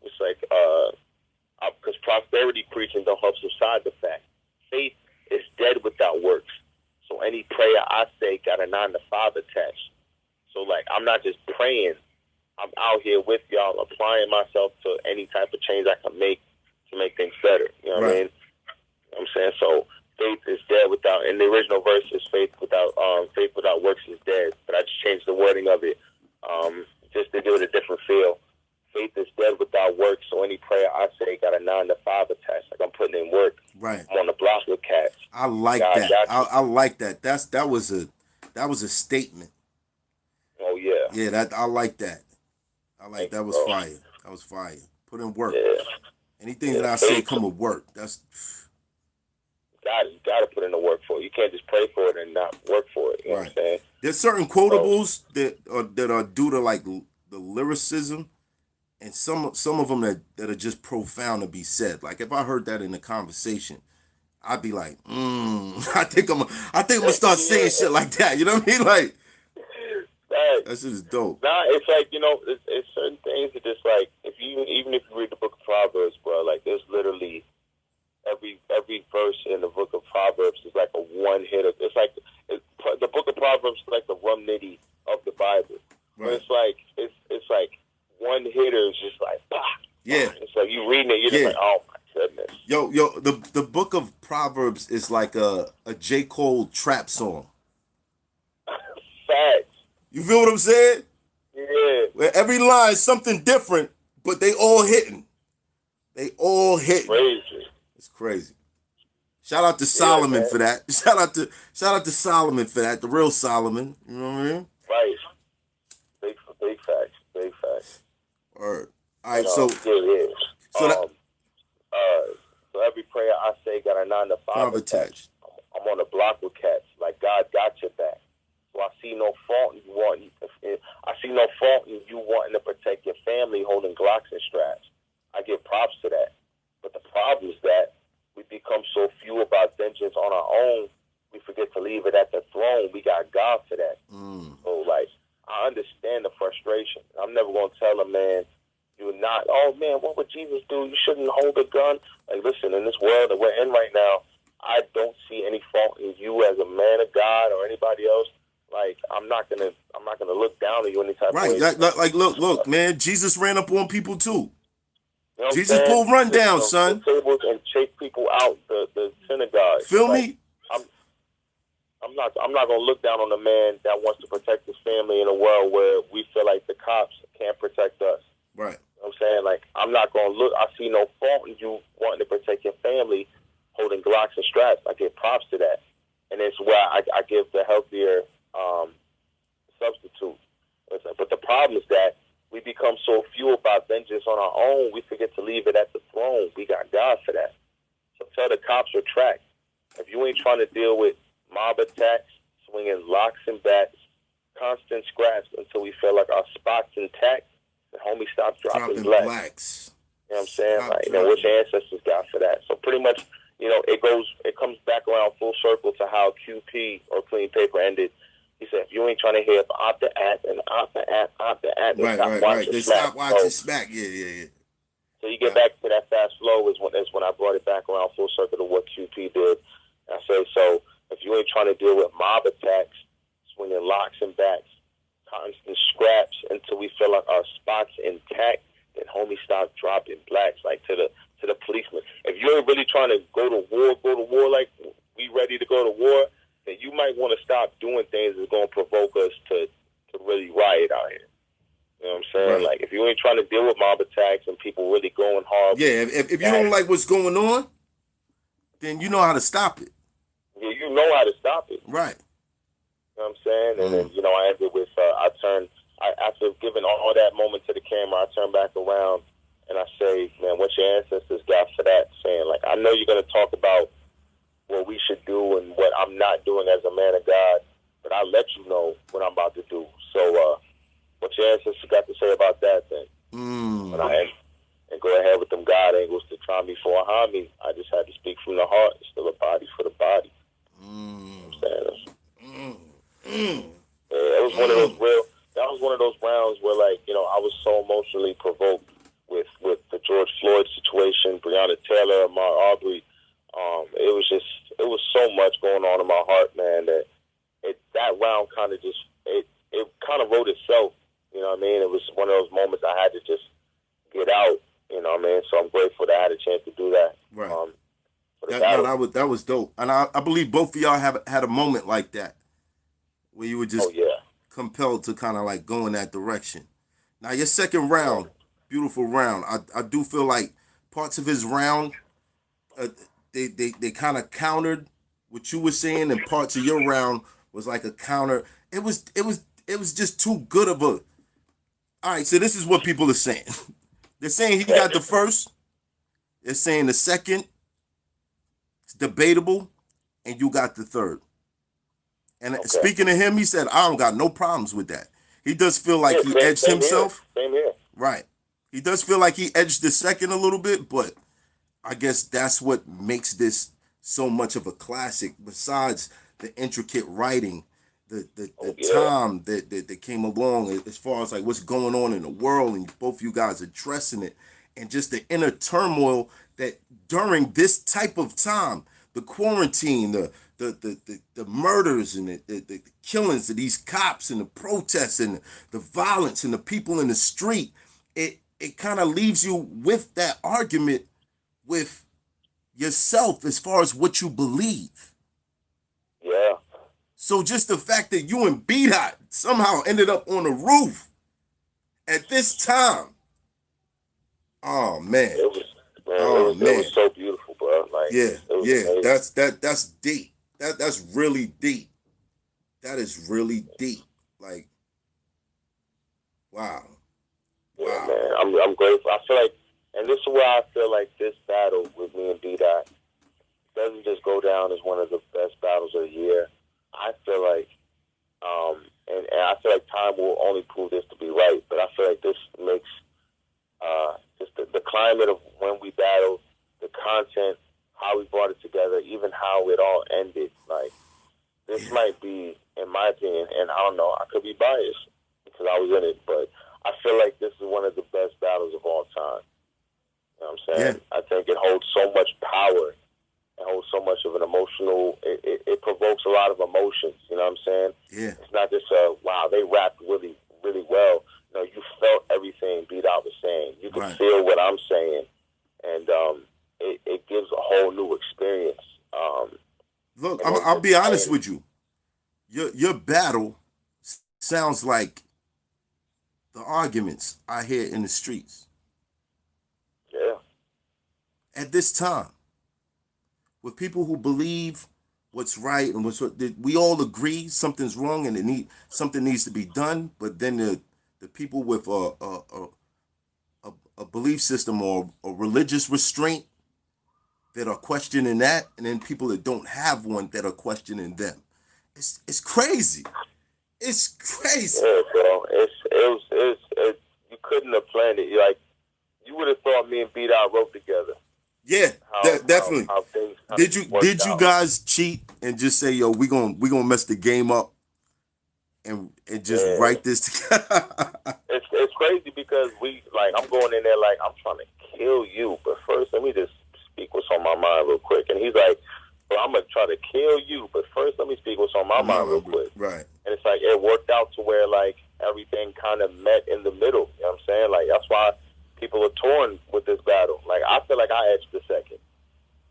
B: it's like, because prosperity preaching don't help subside the fact. Faith is dead without works. So any prayer I say got a 9 to 5 attached. So, like, I'm not just praying. I'm out here with y'all, applying myself to any type of change I can make to make things better. You know what I mean? You know what I'm saying? So, faith is dead without, in the original verse is faith without works is dead. But I just changed the wording of it just to give it a different feel. Faith is dead without work, so any prayer I say got a 9 to 5 attached. Like, I'm putting in work.
A: Right.
B: I'm on the block with cats.
A: I like that. I like that. That was a statement.
B: Oh yeah.
A: Yeah, I like that. That was fire. That was fire. Put in work.
B: Yeah.
A: Anything that I say come with work. That's
B: you gotta put in the work for it. You can't just pray for it and not work for it. You know what I'm saying?
A: There's certain quotables that are due to like the lyricism, and some of them that are just profound to be said. Like if I heard that in a conversation, I'd be like, I think I'm gonna start saying shit like that. You know what I mean? Like that shit is dope.
B: Nah, it's like, you know, it's certain things that just like even if you read the book of Proverbs, bro, like there's literally every verse in the book of Proverbs is like a one hitter. It's like the book of Proverbs is like the rum nitty of the Bible. Right. It's like one hitter is just like bah.
A: Yeah.
B: It's like you reading it, you're just like, oh my goodness.
A: Yo, the book of Proverbs is like a J. Cole trap song.
B: Facts.
A: You feel what I'm saying?
B: Yeah.
A: Where every line is something different, but they all hitting.
B: Crazy.
A: It's crazy. Shout out to Solomon for that. Shout out to Solomon for that. The real Solomon. You know what I mean?
B: Right. Big facts.
A: All right.
B: So
A: So
B: every prayer I say got a 9 to 5 attached. I'm on the block with cats. Like God got your back. So I see no fault in you wanting to protect your family holding Glocks and straps. I give props to that. But the problem is that we become so few about vengeance on our own, we forget to leave it at the throne. We got God for that. So, like, I understand the frustration. I'm never going to tell a man, You're not, oh man, what would Jesus do? You shouldn't hold a gun. Like, listen, in this world that we're in right now, I don't see any fault in you as a man of God or anybody else. Like, I'm not gonna look down at you any type of way.
A: Right. Like, look, man. Jesus ran up on people too.
B: You know what
A: Jesus
B: I'm saying?
A: pulled run down, son.
B: The tables and chase people out the synagogues.
A: Feel
B: like,
A: me?
B: I'm not gonna look down on a man that wants to protect his family in a world where we feel like the cops can't protect us.
A: Right.
B: You know what I'm saying? Like, I'm not gonna look. I see no fault in you wanting to protect your family, holding Glocks and straps. I give props to that, and it's where I give the healthier substitute. But the problem is that we become so fueled by vengeance on our own, we forget to leave it at the throne. We got God for that. So tell the cops or track. If you ain't trying to deal with mob attacks, swinging locks and bats, constant scraps until we feel like our spot's intact, then homie, stop dropping blacks. You know what I'm saying? Like, you know, what your ancestors got for that. So pretty much, you know, it comes back around full circle to how QP or Clean Paper ended. He said, if you ain't trying to hear opt the act and opt the act,
A: right. They stop watching smack. Yeah.
B: So you get back to that fast flow is when I brought it back around full circle to what QP did. And I say, so if you ain't trying to deal with mob attacks, swinging locks and bats, constant scraps until we feel like our spot's intact, then homie, stop dropping blacks, like to the policeman. If you ain't really trying to go to war like we ready to go to war, then you might want to stop doing things that's going to provoke us to really riot out here. You know what I'm saying?
A: Right.
B: Like, if you ain't trying to deal with mob attacks and people really going hard.
A: Yeah, if you don't like what's going on, then you know how to stop it.
B: Yeah, you know how to stop it.
A: Right.
B: You know what I'm saying? And then, you know, I ended with, after giving all that moment to the camera, I turn back around and I say, man, what your ancestors got for that? Saying, like, I know you're going to talk about what we should do and what I'm not doing as a man of God, but I'll let you know what I'm about to do. So, what your ancestors got to say about that then? And go ahead with them God angles to try me for a harm me. I just had to speak from the heart. It's still a body for the body. It was one of those that was one of those rounds where, like, you know, I was so emotionally provoked with the George Floyd situation, Breonna Taylor, Ahmaud Arbery. It was so much going on in my heart, man, that that round kind of it kind of wrote itself. You know what I mean? It was one of those moments I had to just get out. You know what I mean? So I'm grateful that I had a chance to do that.
A: Right. That was dope, and I believe both of y'all had a moment like that where you were just compelled to kind of like go in that direction. Now your second round, beautiful round. I do feel like parts of his round, they kind of countered what you were saying, and parts of your round was like a counter. It was just too good of a. All right, so this is what people are saying. They're saying he got the first. They're saying the second. It's debatable, and you got the third. And speaking of him, he said, I don't got no problems with that. He does feel like he edged himself.
B: Same here.
A: Right. He does feel like he edged the second a little bit, but I guess that's what makes this so much of a classic, besides the intricate writing, the time that came along as far as like what's going on in the world, and both you guys addressing it, and just the inner turmoil that during this type of time, the quarantine, the murders and the killings of these cops and the protests and the violence and the people in the street, it kind of leaves you with that argument with yourself as far as what you believe.
B: Yeah.
A: So just the fact that you and B-Dot somehow ended up on the roof at this time. Oh man.
B: It was so beautiful, bro. Like,
A: amazing. That's deep. That's really deep. That is really deep. Like, wow.
B: Yeah, man. I'm grateful. I feel like, and this is where I feel like this battle with me and B-Dot doesn't just go down as one of the best battles of the year. I feel like, and I feel like time will only prove this to be right, but I feel like this makes just the climate of when we battled, the content, how we brought it together, even how it all ended. Like, this might be, in my opinion, and I don't know, I could be biased because I was in it, but I feel like this is one of the best battles of all time. You know what I'm saying?
A: Yeah.
B: I think it holds so much power. It holds so much of an emotional. It provokes a lot of emotions. You know what I'm saying?
A: Yeah.
B: It's not just wow, they rapped really, really well. No, you felt everything Beat Out was saying. You could feel what I'm saying, and it gives a whole new experience.
A: Look, I'll be honest with you. Your battle sounds like the arguments I hear in the streets.
B: Yeah.
A: At this time, with people who believe what's right and we all agree something's wrong and something needs to be done, but then the people with a belief system or a religious restraint that are questioning that, and then people that don't have one that are questioning them. It's crazy. It's crazy.
B: Yeah, bro. You couldn't have planned it. Like, you would have thought me and Beat Out wrote together.
A: Yeah, definitely.
B: How things
A: did you guys cheat and just say, yo, we gonna mess the game up and just write this together?
B: It's crazy because I'm going in there like I'm trying to kill you, but first let me just speak what's on my mind real quick. And he's like, well, I'm gonna try to kill you, but first let me speak what's on my mind real quick.
A: Right.
B: And it's like it worked out to where like everything kind of met in the middle. You know what I'm saying? Like that's why people are torn with this battle. Like I feel like I edged the second,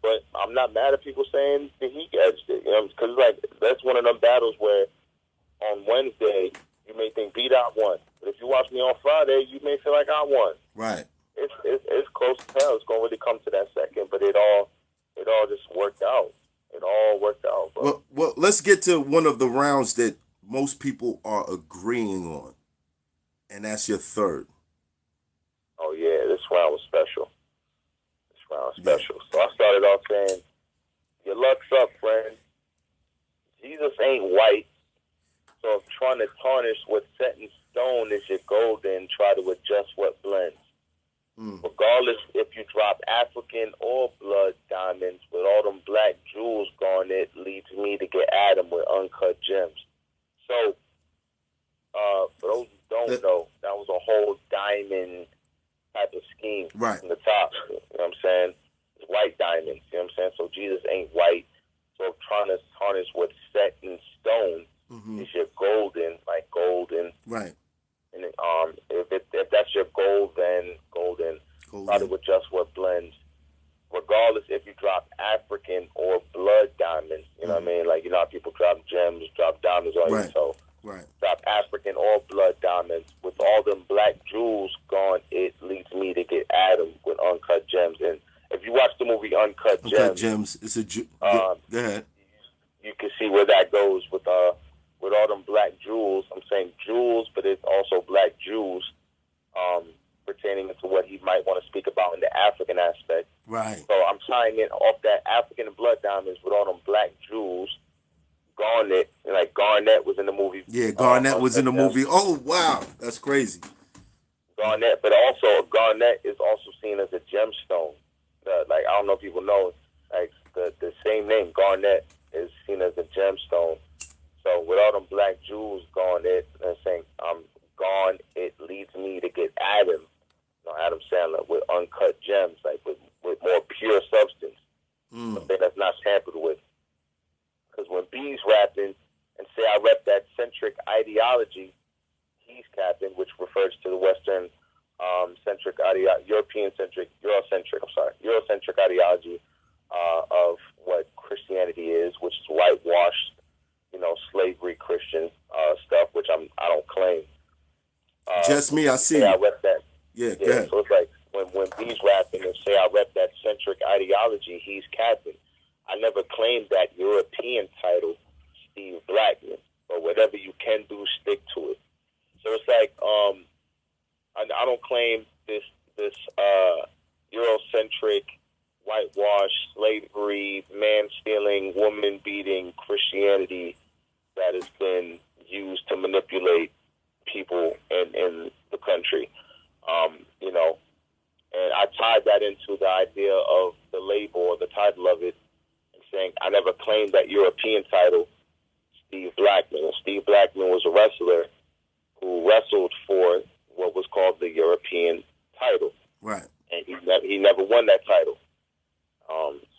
B: but I'm not mad at people saying that he edged it. You know, because like that's one of them battles where on Wednesday you may think Beat Out won, but if you watch me on Friday, you may feel like I won.
A: Right.
B: It's close to hell. It's gonna really come to that second, but it all just worked out. It all worked out, bro.
A: Well, let's get to one of the rounds that most people are agreeing on, and that's your third.
B: Oh yeah, this round was special. Yeah. So I started off saying, "Your luck's up, friend. Jesus ain't white, so if trying to tarnish what's set in stone is your goal, then try to adjust what blends. Regardless if you drop African or blood diamonds, with all them black jewels gone, it leads me to get at 'em with uncut gems." So, for those who don't know, that was a whole diamond type of scheme
A: right
B: from the top. You know what I'm saying? It's white diamonds. You know what I'm saying? So Jesus ain't white. So trying to tarnish what's set in stone is your golden, like golden.
A: Right.
B: And if that's your goal, then golden. Try to adjust what blends. Regardless if you drop African or blood diamonds, you know what I mean? Like, you know how people drop gems, drop diamonds on you. So drop African or blood diamonds. With all them black jewels gone, it leads me to get at 'em with uncut gems. And if you watch the movie Uncut Gems,
A: it's a go ahead.
B: You can see where that goes with all them black jewels. I'm saying jewels, but it's also black Jews, pertaining to what he might want to speak about in the African aspect.
A: Right.
B: So I'm tying in off that African blood diamonds with all them black jewels. Garnet, like Garnet was in the movie.
A: Yeah, Garnet was in the movie. Oh wow, that's crazy.
B: Garnet, but also Garnet is also seen as a gemstone. Like I don't know if people know, like the same name Garnet is seen as a gemstone. So with all them black jewels gone, and saying I'm gone, it leads me to get Adam, Adam Sandler, with uncut gems, like with more pure substance, something that's not tampered with. Because when B's rapping and say I rep that centric ideology, he's capping, which refers to the Western centric Eurocentric ideology of what Christianity is, which is whitewashed, slavery Christian stuff, which I don't claim.
A: Just me, I see.
B: I rep that.
A: Yeah, go ahead.
B: So it's like when B's rapping and say I rep that centric ideology, he's capping. I never claimed that European title, Steve Blackman, but whatever you can do, stick to it. So it's like I don't claim this Eurocentric, whitewashed, slavery, man-stealing, woman-beating Christianity that has been used to manipulate people in the country. And I tied that into the idea of the label or the title of it, and saying I never claimed that European title, Steve Blackman. And Steve Blackman was a wrestler who wrestled for what what was called the European title.
A: Right.
B: And he never won that title.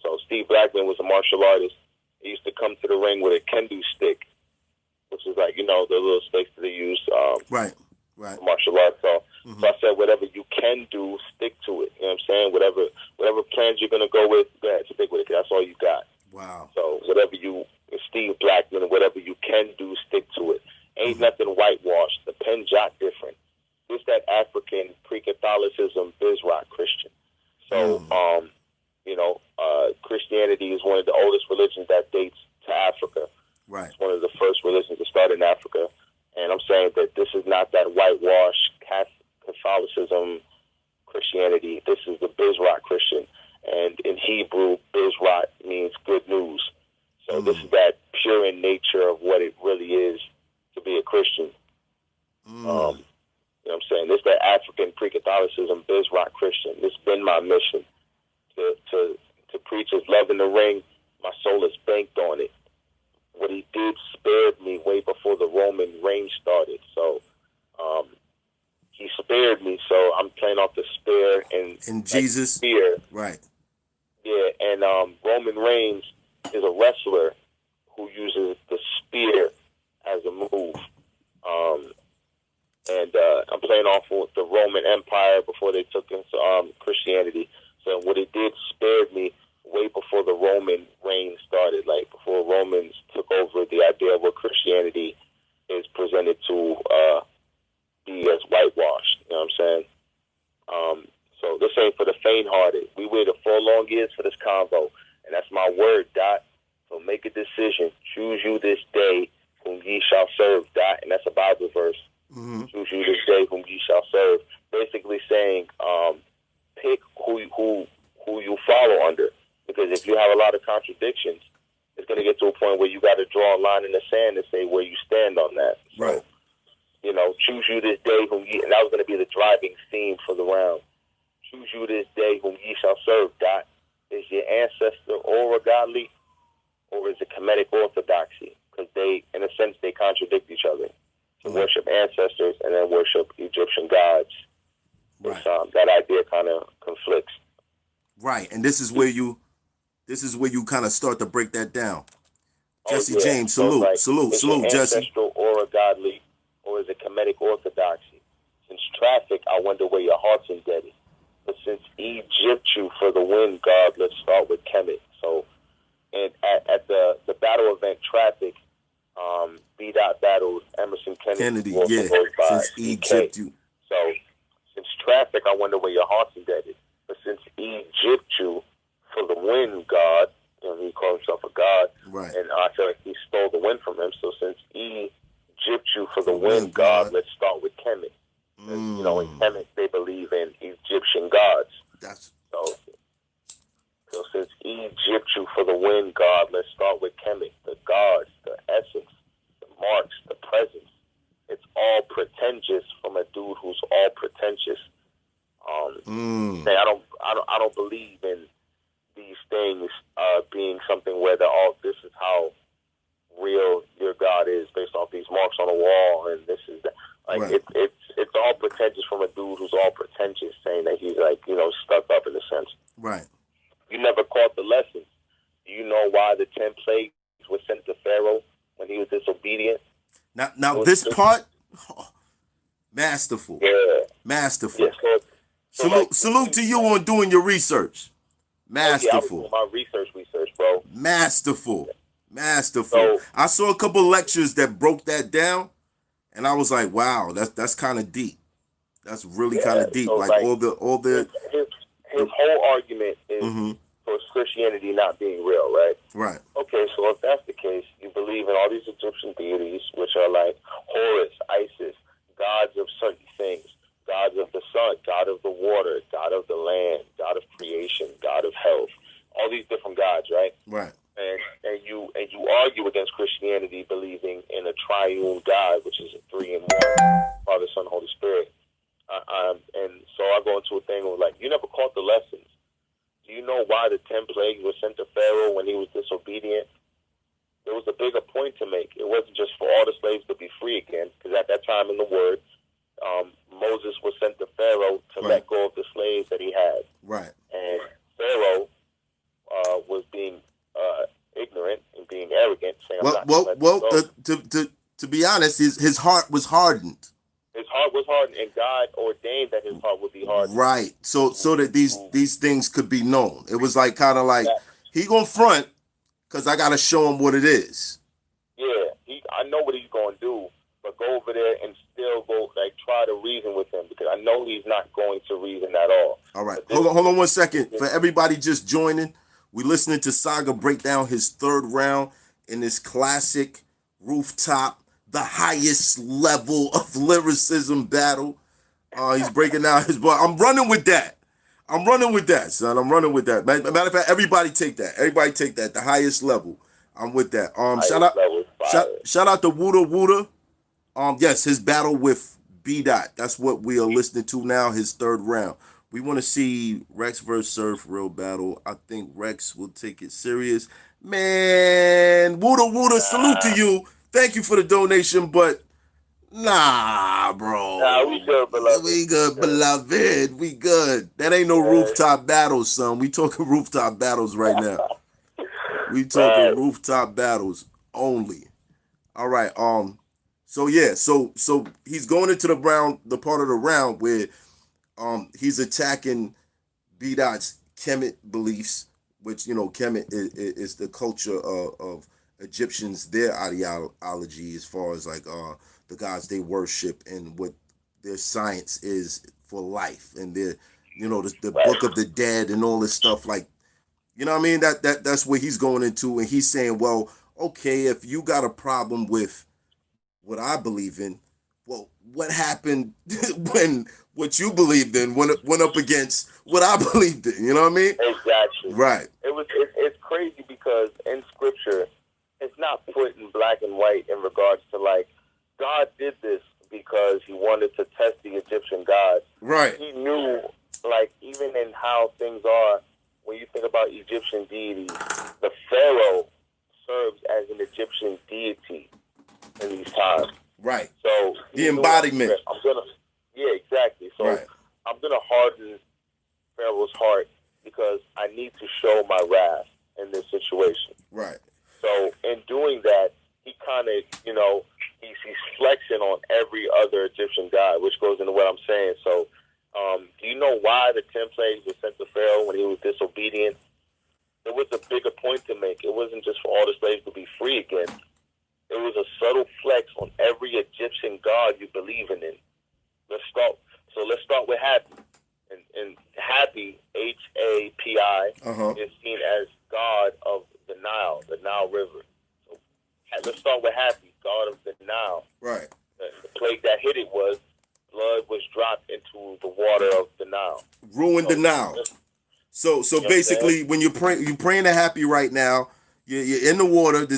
B: So Steve Blackman was a martial artist. He used to come to the ring with a kendo stick, which is like, the little sticks that they use
A: right.
B: for martial arts. So I said, whatever you can do, stick to it. You know what I'm saying? Whatever plans you're going to go with, go ahead, stick with it. That's all you got.
A: Wow.
B: So Steve Blackman, whatever you can do, stick to it. Ain't nothing whitewashed. The pen jot different. It's that African pre-Catholicism biz rock Christian. So, Christianity is one of the oldest religions that dates to Africa.
A: Right.
B: It's one of the first religions to start in Africa. And I'm saying that this is not that whitewash Catholicism Christianity. This is the biz rock Christian. And in Hebrew, biz rock means good news. So this is that pure in nature of what it really is to be a Christian. You know what I'm saying? This is that African pre-Catholicism biz rock Christian. This has been my mission to preach his love in the ring. My soul is banked on it. What he did spared me way before the Roman reign started. So he spared me. So I'm playing off the spare and
A: in Jesus.
B: Spear.
A: Right.
B: Yeah, and Roman Reigns is a wrestler who uses the spear as a move. And I'm playing off with the Roman Empire before they took into Christianity. So what it did spared me way before the Roman reign started, like before Romans took over the idea of what Christianity is presented to be as whitewashed. You know what I'm saying? So this ain't for the faint-hearted. We waited 4 long years for this convo, and that's my word, Dot. So make a decision. Choose you this day whom ye shall serve, Dot. And that's a Bible verse. Choose you this day whom ye shall serve. Basically saying, pick who you follow under. Because if you have a lot of contradictions, it's going to get to a point where you got to draw a line in the sand and say where you stand on that. So,
A: right.
B: Choose you this day whom ye, and that was going to be the driving theme for the round. Choose you this day whom ye shall serve, Dot. Is your ancestor or a godly, or is it Kemetic orthodoxy? Because they, in a sense, they contradict each other. To worship ancestors and then worship Egyptian gods.
A: Right.
B: That idea kind of conflicts.
A: Right, and this is where you kind of start to break that down. Jesse James, salute,
B: so
A: salute, Jesse.
B: Ancestral or a godly, or is it Kemetic orthodoxy? Since traffic, I wonder where your heart's indebted. But since Egypt you for the win, God, let's start with Kemet. So, and at the battle event, traffic, B. Dot battled Emerson Kennedy.
A: Yeah. Since Egypt you.
B: So, since traffic, I wonder where your heart's indebted. But since Egypt you for the win, God, he called himself a god,
A: right?
B: And I feel like he stole the win from him. So since Egypt you for the win, God, let's start with Kemet. In Kemet they believe in Egyptian gods. So since Egypt you for the win, God, let's start with Kemet. The gods, the essence, the marks, the presence. It's all pretentious from a dude who's all pretentious. I don't believe in these things being something where this is how real your God is based off these marks on the wall, and this is that. Like right. It's all pretentious from a dude who's all pretentious, saying that he's like stuck up in a sense.
A: Right.
B: You never caught the lessons. Do you know why the 10 plagues were sent to Pharaoh when he was disobedient?
A: Now this part, masterful.
B: Yeah.
A: Masterful.
B: Yeah,
A: salute to you on doing your research. Masterful.
B: I was doing my research, bro.
A: Masterful.
B: So,
A: I saw a couple lectures that broke that down, and I was like, wow, that's kind of deep. That's really kind of deep.
B: So
A: like all the
B: his whole argument is for Christianity not being real, right?
A: Right.
B: Okay, so if that's the case, you believe in all these Egyptian deities, which are like Horus, Isis, gods of certain things, gods of the sun, god of the water, god of the land, god of creation, god of health, all these different gods, right?
A: Right.
B: And you argue against Christianity believing in a triune God, which is a 3 in 1, Father, Son, Holy Spirit. And so I go into a thing of like, you never caught the lessons. Do you know why the 10 plagues were sent to Pharaoh when he was disobedient? There was a bigger point to make. It wasn't just for all the slaves to be free again, because at that time in the Word, Moses was
A: to be honest, his heart was hardened.
B: His heart was hardened, and God ordained that his heart would be hardened.
A: Right. So that these things could be known. It was like kind of like he gonna front because I gotta show him what it is.
B: Yeah, I know what he's gonna do, but go over there and still go like try to reason with him because I know he's not going to reason at all.
A: All right, hold on 1 second. For everybody just joining, we listening to Saga break down his third round in this classic rooftop, the highest level of lyricism battle. He's breaking down his boy. I'm running with that. I'm running with that, son. I'm running with that. Matter of fact, everybody take that. Everybody take that. The highest level. I'm with that. Shout out to Wooda Wooda. Yes, his battle with B Dot. That's what we are listening to now. His third round. We want to see Rex versus Surf real battle. I think Rex will take it serious. Man, Wooda Wooda, salute to you. Thank you for the donation, but nah, bro.
B: Nah, we good, beloved.
A: We good, beloved. We good. That ain't no rooftop battles, son. We talking rooftop battles right now. We talking rooftop battles only. All right. So yeah. So he's going into the part of the round where he's attacking B Dot's Kemet beliefs, which Kemet is the culture of Egyptians, their ideology as far as like the gods they worship and what their science is for life and their the book of the dead and all this stuff, like you know what I mean, that's what he's going into, and he's saying, well, okay, if you got a problem with what I believe in, well, what happened when what you believed in went up against what I believed in? You know what I mean?
B: Exactly.
A: Right.
B: It's crazy because in scripture it's not put in black and white in regards to like God did this because he wanted to test the Egyptian gods.
A: Right.
B: He knew, like, even in how things are, when you think about Egyptian deities, the Pharaoh serves as an Egyptian deity in these times.
A: Right.
B: So
A: the embodiment.
B: Yeah, exactly. So
A: right.
B: I'm gonna harden Pharaoh's heart because I need to show my wrath in this situation.
A: Right.
B: So in doing that, he kind of, he's flexing on every other Egyptian god, which goes into what I'm saying. So, do you know why the 10 plagues were sent to Pharaoh when he was disobedient? There was a bigger point to make. It wasn't just for all the slaves to be free again. It was a subtle flex on every Egyptian god you believe in. Let's start with Happy. And Happy, Hapi, is seen as god of the Nile River. So let's start with Happy, god of the Nile.
A: Right.
B: The plague that hit it was blood was dropped into the water of the Nile.
A: Ruined the Nile. So basically, when you're praying to Happy right now, you're in the water.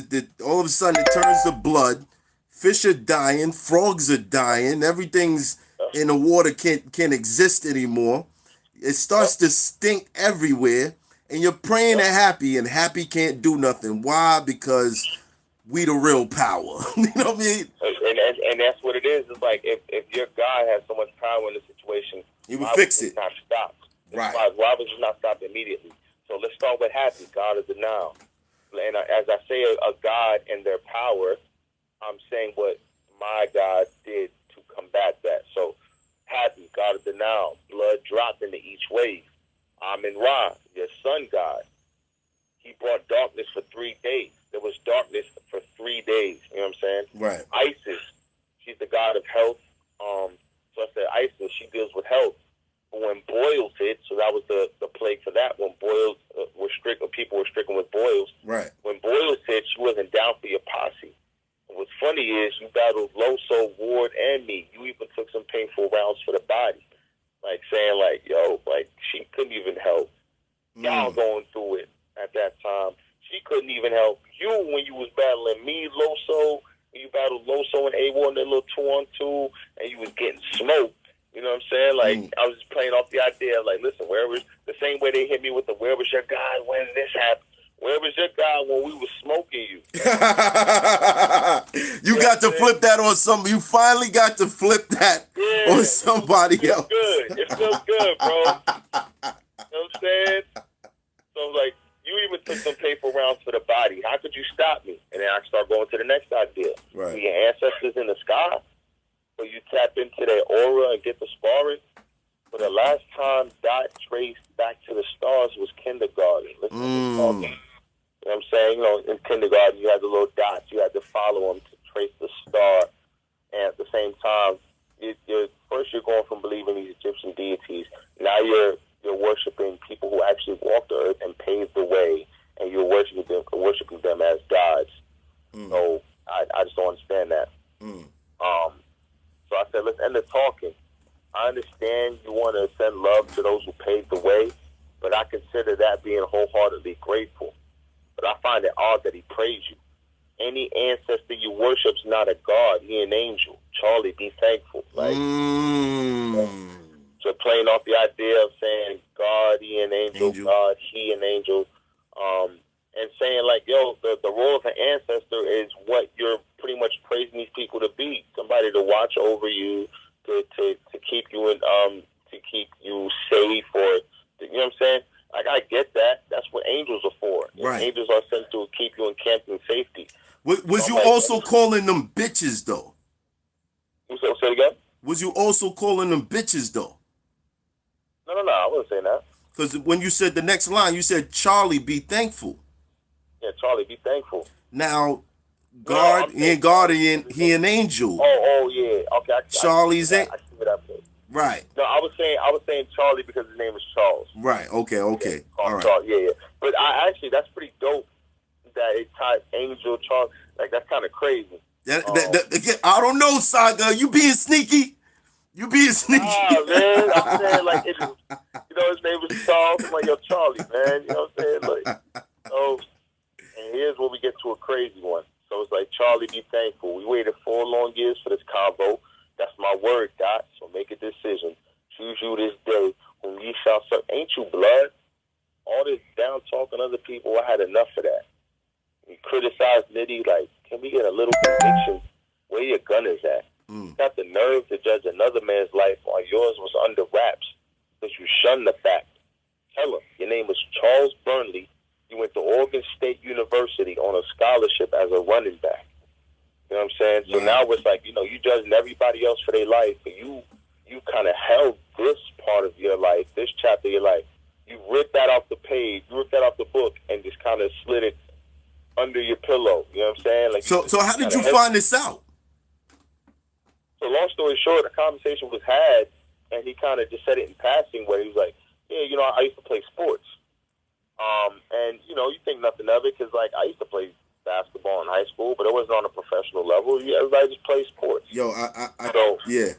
A: All of a sudden, it turns to blood. Fish are dying. Frogs are dying. Everything's in the water can't exist anymore. It starts to stink everywhere. And you're praying to Happy, and Happy can't do nothing. Why? Because we the real power. You know what I mean?
B: And that's what it is. It's like if your God has so much power in the situation,
A: he would fix it.
B: Not stop.
A: Right.
B: Why would you not stop immediately? So let's start with Happy, God of the Nile. And as I say, a God and their power, I'm saying what my God did to combat that. So Happy, God of the Nile, blood dropped into each wave. Amen-Ra, your sun God, he brought darkness for 3 days. There was darkness for 3 days. You know what I'm saying?
A: Right.
B: Isis, she's the god of health. So I said Isis, she deals with health. But when boils hit, so that was the plague for that. When boils were stricken, people were stricken with boils.
A: Right.
B: When boils hit, she wasn't down for your posse. And what's funny is you battled Loso, Ward, and me. You even took some painful rounds for the body. Like saying like, yo, like she couldn't even help. Y'all going through it at that time. She couldn't even help you when you was battling me, Loso. When you battled Loso and A1 in a little 2-on-2, and you was getting smoked. You know what I'm saying? Like I was just playing off the idea, like, listen, where was the same way they hit me with the where was your God when this happened? Where was your God when we was smoking you?
A: You got to flip that on somebody. You finally got to flip that on somebody else.
B: Good. It feels good, bro. You know what I'm saying? So, like, you even took some painful rounds for the body. How could you stop me? And then I start going to the next idea.
A: Right.
B: You answer ancestors in the sky, where you tap into their aura and get the sparring. But the last time Dot traced back to the stars was kindergarten. Listen to me talking. You know what I'm saying? You know, in kindergarten, you had the little dots. You had to follow them to trace the star. And at the same time, first you're going from believing these Egyptian deities. Now you're worshiping people who actually walked the earth and paved the way, and you're worshiping them as gods. So I just don't understand that. So I said, let's end the talking. I understand you want to send love to those who paved the way, but I consider that being wholeheartedly grateful. But I find it odd that he praised you. Any ancestor you worship's not a god, he an angel. Charlie, be thankful. Like, so playing off the idea of saying God, he an angel, God, he an angel, and saying like, yo, the role of an ancestor is what you're pretty much praising these people to be. Somebody to watch over you, to keep you in, to keep you safe, or you know what I'm saying? Like, I get that. That's what angels are for.
A: Right.
B: Angels are sent to keep you encamped in safety.
A: Was you also calling them bitches though?
B: Say it again?
A: Was you also calling them bitches though?
B: No, I wasn't saying that.
A: Because when you said the next line, you said, Charlie, be thankful.
B: Yeah, Charlie, be thankful.
A: Now, he ain't guardian, he an angel.
B: Oh, yeah. Okay,
A: Charlie's
B: I see what I said.
A: Right.
B: No, I was saying Charlie because his name is Charles.
A: Right. Okay.
B: Yeah,
A: all right.
B: Charles. Yeah. But that's pretty dope that it tied Angel Charles. Like, that's kind of crazy.
A: I don't know, Saga. You being sneaky? You being sneaky?
B: Nah, man. I'm saying, like, his name was Charles. I'm like, yo, Charlie, man. You know what I'm saying? Like, so, and here's where we get to a crazy one. So it's like, Charlie, be thankful. We waited 4 long years for this convo. That's my word, Dot. So make a decision. Choose you this day whom ye shall serve. Ain't you blood? All this down talking other people, I had enough of that. He criticized Nitty, like, can we get a little conviction? Where your gun is at? Got the nerve to judge another man's life while yours was under wraps because you shunned the fact. Tell him your name was Charles Burnley. You went to Oregon State University on a scholarship as a running back. You know what I'm saying? So now it's like, you judging everybody else for their life, but you kind of held this part of your life, this chapter of your life. You ripped that off the page, you ripped that off the book, and just kind of slid it under your pillow. You know what I'm saying? Like,
A: so how did you find this out?
B: So long story short, a conversation was had, and he kind of just said it in passing, where he was like, yeah, I used to play sports. And, you think nothing of it, because, like, I used to play basketball in high school, but it wasn't on a professional level. Everybody just plays sports.
A: Yo, yeah.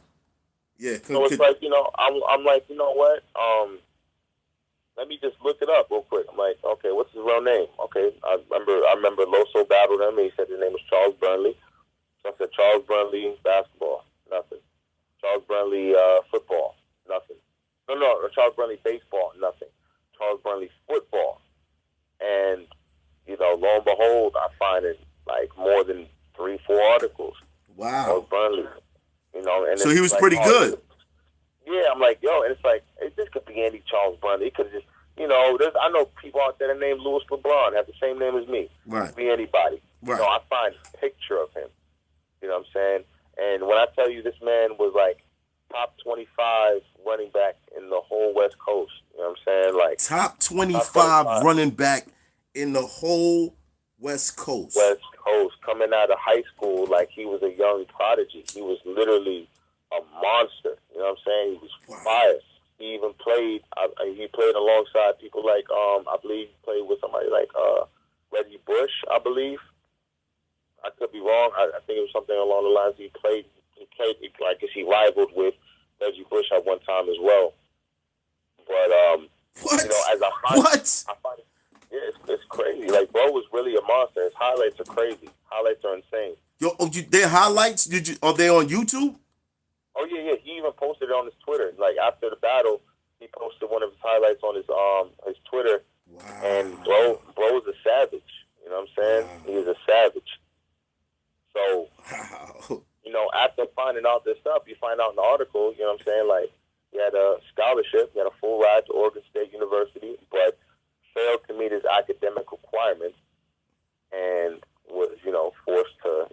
B: So it's like, I'm like, you know what? Let me just look it up real quick. I'm like, okay, what's his real name? Okay, I remember Loso battled him, and he said his name was Charles Burnley. So I said, Charles Burnley, basketball, nothing. Charles Burnley, football, nothing. No, Charles Burnley, baseball, nothing. Charles Burnley, football. And, lo and behold, I find it like more than 3-4 articles.
A: Wow.
B: Charles Burnley. And
A: so he was like, pretty good.
B: Yeah, I'm like, yo, and it's like, this could be Andy Charles Burnley. It could just, I know people out there that named Louis LeBron have the same name as me.
A: Right.
B: It could be anybody.
A: Right.
B: I find a picture of him. You know what I'm saying? And when I tell you this man was like top 25 running back in the whole West Coast, you know what I'm saying? Like
A: top 25 running back in the whole West Coast.
B: West Coast, coming out of high school like he was a young prodigy. He was literally a monster. You know what I'm saying? He was fire. He even played. He played alongside people like I believe he played with somebody like Reggie Bush. I believe. I could be wrong. I think it was something along the lines he played. I guess he rivaled with Reggie Bush at one time as well. But
A: what?
B: As I find it, yeah, it's crazy. Like, bro was really a monster. His highlights are crazy. Highlights are insane.
A: Yo, their highlights? Are they on YouTube?
B: Oh yeah. He even posted it on his Twitter. Like after the battle, he posted one of his highlights on his Twitter.
A: Wow.
B: And bro is a savage. You know what I'm saying? Wow. He is a savage. So, after finding out this stuff, you find out in the article, you know what I'm saying, like, he had a scholarship, he had a full ride to Oregon State University, but failed to meet his academic requirements and was, forced to,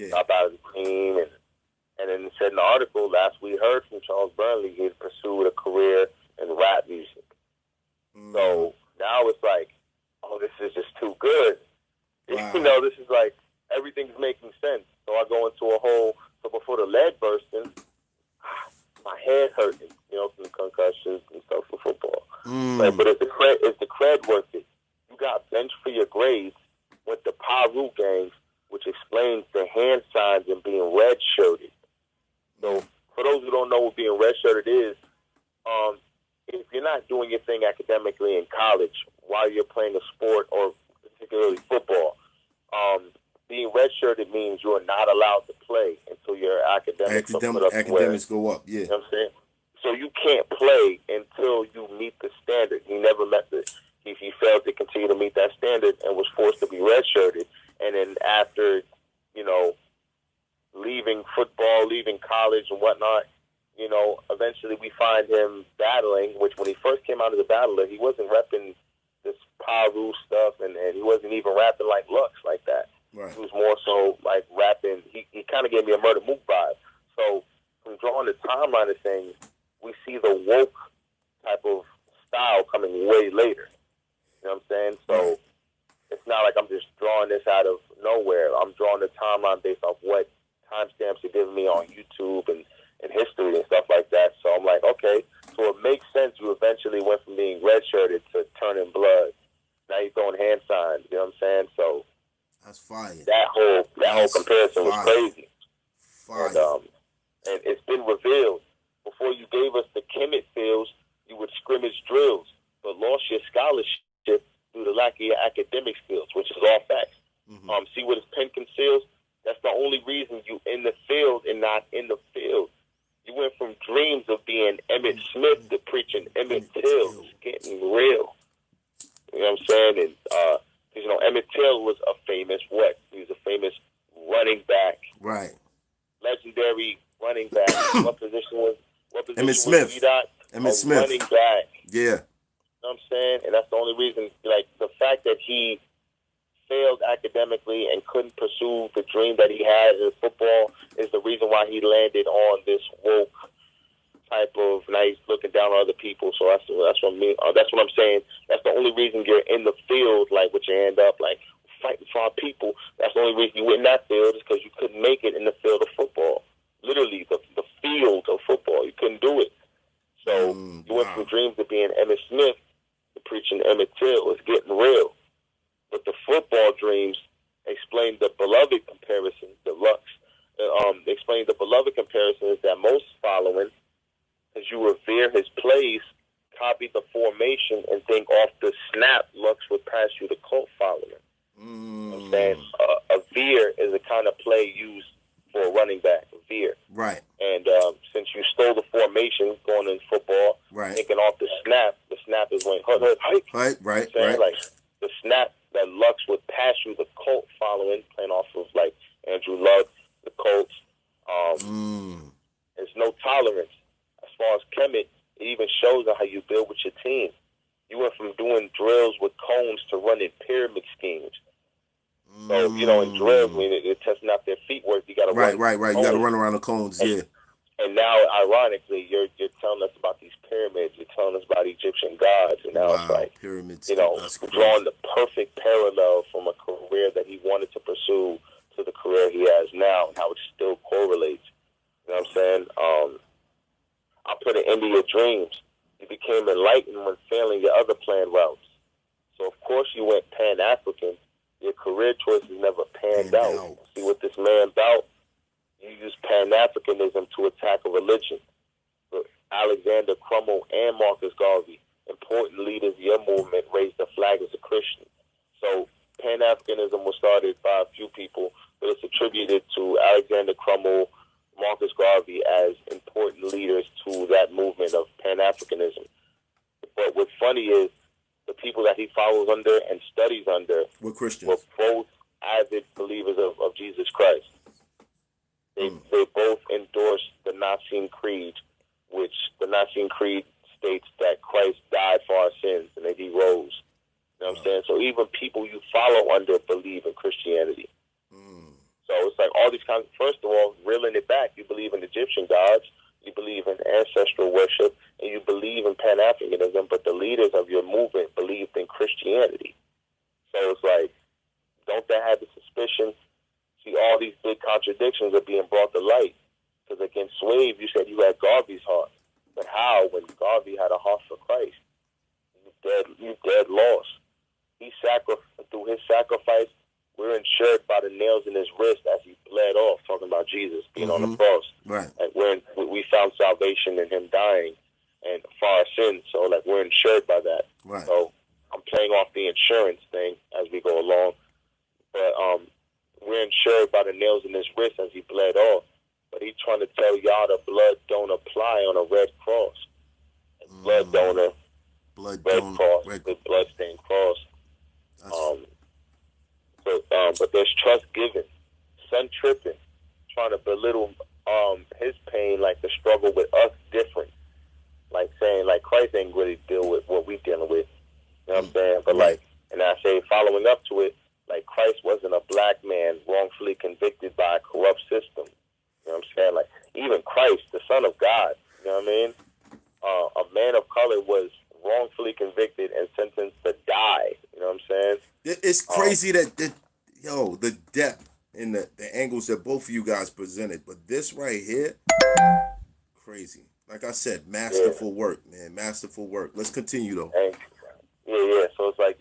B: drop out out of the team, and then it said in the article last we heard from Charles Burnley he had pursued a career in rap music. So now it's like, oh, this is just too good.
A: Wow.
B: You know, this is like everything's making sense. So I go into a whole. So before the leg bursting, my head hurting, you know, from the concussions and stuff for football. Like, but is the cred worth it? You got benched for your grades with the Paru games, which explains the hand signs and being red-shirted. So for those who don't know what being red-shirted is, if you're not doing your thing academically in college while you're playing a sport or particularly football, being redshirted means you are not allowed to play until your academics
A: go up. Yeah,
B: you know what I'm saying. So you can't play until you meet the standard. He never met he failed to continue to meet that standard and was forced to be redshirted. And then after, you know, leaving football, leaving college and whatnot, you know, eventually we find him battling. Which when he first came out as a battler, he wasn't repping this Paru stuff, and he wasn't even rapping like Lux like that.
A: Right.
B: He was more so like rapping. He kind of gave me a Murder Mook vibe. So from drawing the timeline of things, we see the woke type of style coming way later. You know what I'm saying? So it's not like I'm just drawing this out of nowhere. I'm drawing the timeline based off what timestamps are giving me on YouTube and history and stuff like that. So I'm like, okay, so it makes sense. You eventually went from being redshirted to turning blood. Now you're throwing hand signs. You know what I'm saying? So
A: that's fire.
B: That whole comparison was crazy.
A: Fire.
B: And it's been revealed. Before you gave us the Kemet fields, you would scrimmage drills, but lost your scholarship due to lack of your academic skills, which is all facts. See what his pen conceals? That's the only reason you in the field and not in the field. You went from dreams of being Emmett Smith to preaching Emmett Till. It's getting real. You know what I'm saying? And you know, Emmett Till was a famous what? He was a famous running back.
A: Right.
B: Legendary running back. What position was
A: Emmett Smith.
B: Emmett Smith. Running back.
A: Yeah.
B: You know what I'm saying? And that's the only reason, like, the fact that he failed academically and couldn't pursue the dream that he had in football is the reason why he landed on this woke type of nice looking down on other people. So that's what I mean. That's what I'm saying. That's the only reason you're in the field, like with your hand up, like fighting for our people. That's the only reason you were in that field is because you couldn't make it in the field of football. Literally, the field of football. You couldn't do it. So you went from dreams of being Emmett Smith to preaching Emmett Till. It's getting real. But the football dreams explain the beloved comparison, the Lux. Explain the beloved comparison is that most following, as you revere his plays, copy the formation and think off the snap, Lux would pass you the cult following. You know what I'm saying? A veer is a kind of play used for a running back, a veer.
A: Right.
B: And since you stole the formation going in football, thinking off the snap is when hike.
A: Right.
B: Like the snap that Lux would pass you the cult following, playing off of like Andrew Luck, the Colts. There's no tolerance. As far as Kemet, it even shows on how you build with your team. You went from doing drills with cones to running pyramid schemes. So, you know, in drills, when they're testing out their feet work, you got to
A: run. Right. You got to run around the cones,
B: And now, ironically, you're telling us about these pyramids. You're telling us about Egyptian gods. And now it's like,
A: pyramids,
B: you know, drawing the perfect parallel from a career that he wanted to pursue to the career he has now and how it still correlates. You know what I'm saying? I put it into your dreams. You became enlightened when failing your other planned routes. So, of course, you went Pan-African. Your career choices never panned out. See what this man about? You use Pan-Africanism to attack a religion. But Alexander Crummell and Marcus Garvey, important leaders of your movement, raised the flag as a Christian. So Pan-Africanism was started by a few people, but it's attributed to Alexander Crummell, Marcus Garvey as important leaders to that movement of Pan-Africanism. But what's funny is the people that he follows under and studies under
A: were Christians.
B: Were both avid believers of Jesus Christ. They both endorsed the Nicene Creed, which the Nicene Creed states that Christ died for our sins and that he rose. You know what I'm saying? So even people you follow under believe in Christianity. So it's like all these kinds. First of all, reeling it back, you believe in Egyptian gods, you believe in ancestral worship, and you believe in pan-Africanism, but the leaders of your movement believed in Christianity. So it's like, don't they have the suspicion? See, all these big contradictions are being brought to light. Because against Swave, you said you had Garvey's heart. But how, when Garvey had a heart for Christ? You dead lost. Through his sacrifice, we're insured by the nails in his wrist as he bled off, talking about Jesus being on the cross.
A: Right.
B: Like we found salvation in him dying and for our sins. So like we're insured by that.
A: Right.
B: So I'm playing off the insurance thing as we go along. But we're insured by the nails in his wrist as he bled off. But he's trying to tell y'all the blood don't apply on a red cross. Blood donor, red cross, the blood-stained cross. But there's trust given. Son tripping, trying to belittle his pain, like the struggle with us different. Like saying, like Christ ain't really deal with what we dealing with. You know what I'm saying? But like, and I say following up to it, like Christ wasn't a black man wrongfully convicted by a corrupt system. You know what I'm saying? Like even Christ, the Son of God, you know what I mean? A man of color was wrongfully convicted and sentenced to die. You know what I'm saying?
A: It's crazy that the depth and the angles that both of you guys presented, but this right here, crazy. Like I said, masterful work, man. Masterful work. Let's continue though.
B: Yeah. So it's like,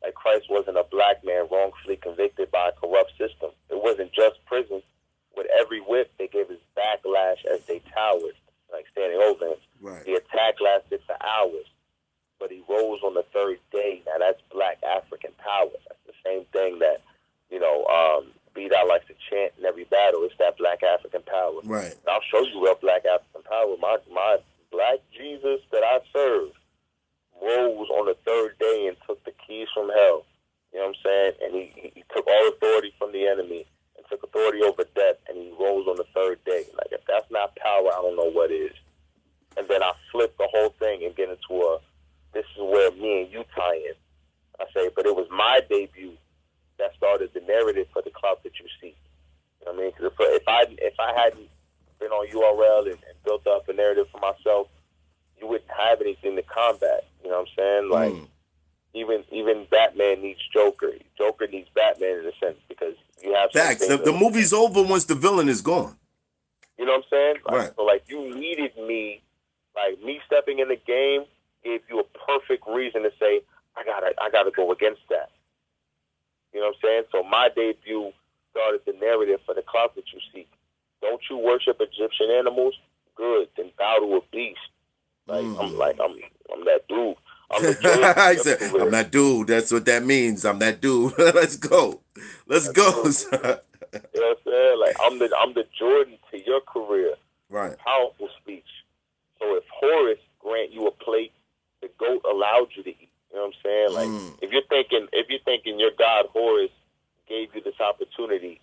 B: like Christ wasn't a black man wrongfully convicted by a corrupt system. It wasn't just prison. With every whip, they gave his backlash as they towered, like standing over him.
A: Right.
B: The attack lasted for hours, but he rose on the third day. Now that's black African power. That's the same thing that, B-Dot likes to chant in every battle. It's that black African power.
A: Right.
B: And I'll show you real black African power. My black Jesus that I serve rose on the third day and took the keys from hell. You know what I'm saying? And he took all authority from the enemy and took authority over death, and he rose on the third day. Like, if that's not power, I don't know what is. And then I flip the whole thing and get into this is where me and you tie in. I say, but it was my debut that started the narrative for the clout that you see. You know what I mean? Because if I hadn't been on URL and built up a narrative for myself, you wouldn't have anything to combat. You know what I'm saying? Like, even Batman needs Joker. Joker needs Batman in a sense because you have
A: facts. The movie's over once the villain is gone.
B: You know what I'm saying? Like,
A: right.
B: So like you needed me, like me stepping in the game gave you a perfect reason to say I gotta go against that. You know what I'm saying? So my debut started the narrative for the clout that you seek. Don't you worship Egyptian animals? Good, then bow to a beast. Like I'm that dude. I'm
A: I said, I'm that dude. That's what that means. I'm that dude. Let's go. Let's go.
B: You know what I'm saying? Like I'm the Jordan to your career.
A: Right.
B: Powerful speech. So if Horus grant you a plate, the goat allowed you to eat. You know what I'm saying? Like if you're thinking your God Horus gave you this opportunity,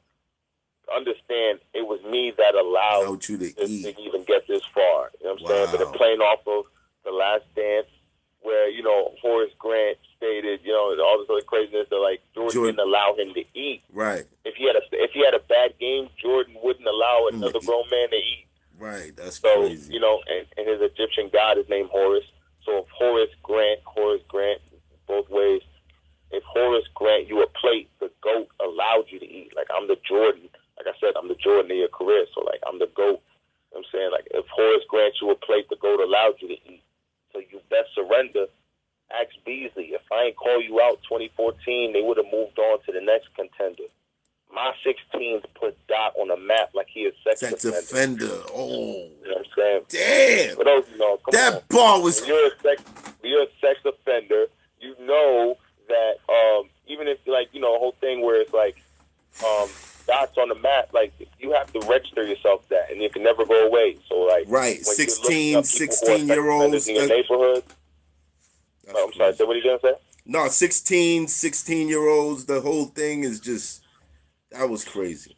B: understand it was me that allowed
A: you to
B: even get this far. You know what I'm saying? But playing off of The Last Dance, where Horace Grant stated, all this other craziness that like Jordan didn't allow him to eat.
A: Right.
B: If he had a bad game, Jordan wouldn't allow another grown man to eat.
A: Right. That's
B: crazy. And his Egyptian god is named Horus. So if Horace Grant, both ways. If Horace grant you a plate, the goat allowed you to eat. Like I'm the Jordan. Like I said, I'm the Jordan of your career. So like I'm the goat. You know what I'm saying? Like if Horace grants you a plate, the goat allowed you to eat. So you best surrender. Ask Beasley. If I ain't call you out 2014, they would have moved on to the next contender. My 16th put Dot on the map like he is sex offender.
A: Oh.
B: You know what I'm saying?
A: Damn.
B: For those come
A: that
B: on.
A: bar was...
B: When you're a sex offender, you know that even if, like, a whole thing where it's like Dot's on the map, like, you have to register yourself that, and you can never go away. So, like...
A: Right. 16-year-olds...
B: in your neighborhood... Oh, I'm sorry, what are you going to say?
A: No, 16-year-olds, the whole thing is just... That was crazy.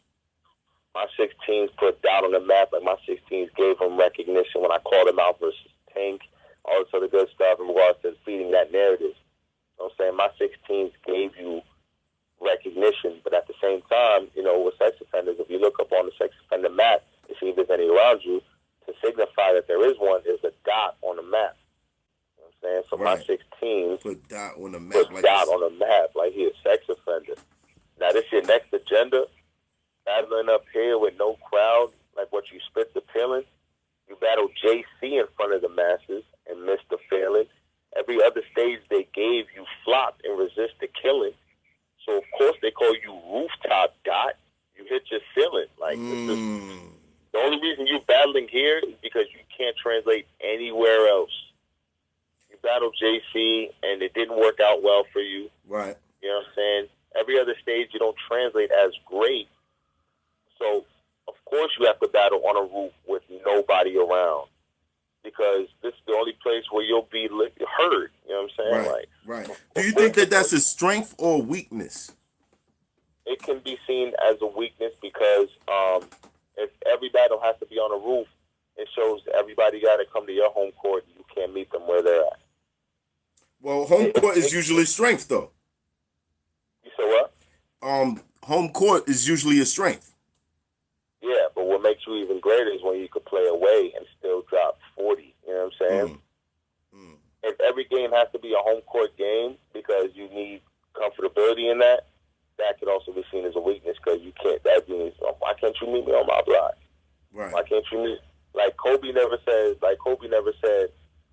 B: My 16s put Dot on the map. Like, my 16s gave him recognition when I called him out versus Tank, all this other good stuff in regards to feeding that narrative. You know what I'm saying? My 16s gave you recognition. But at the same time, with sex offenders, if you look up on the sex offender map to see if there's any around you, to signify that there is one, there's a dot on the map. You know what I'm saying? So
A: Right.
B: my 16
A: put dot on the map.
B: put
A: Like
B: dot on the map, like he's a sex offender. Now this your next agenda, battling up here with no crowd, like what you spit the feeling. You battle JC in front of the masses and missed the feeling. Every other stage they gave, you flopped and resist the killing. So of course they call you rooftop dot. You hit your ceiling. Like it's just, the only reason you're battling here is because you can't translate anywhere else. You battled JC and it didn't work out well for you.
A: Right.
B: You know what I'm saying? Every other stage you don't translate as great. So of course you have to battle on a roof with nobody around. Because this is the only place where you'll be heard. You know what I'm saying?
A: Right.
B: Like,
A: Right. Do you think that that's a strength or a weakness?
B: it can be seen as a weakness because if every battle has to be on a roof, it shows everybody got to come to your home court. You can't meet them where they're at.
A: Well, home court is usually strength, though.
B: You said what?
A: Home court is usually a strength.
B: Yeah, but what makes you even greater is when you could play away and still drop 40. You know what I'm saying? If every game has to be a home court game because you need comfortability in that, that could also be seen as a weakness because you can't. That means, why can't you meet me on my block?
A: Right.
B: Why can't you meet? Like Kobe never said,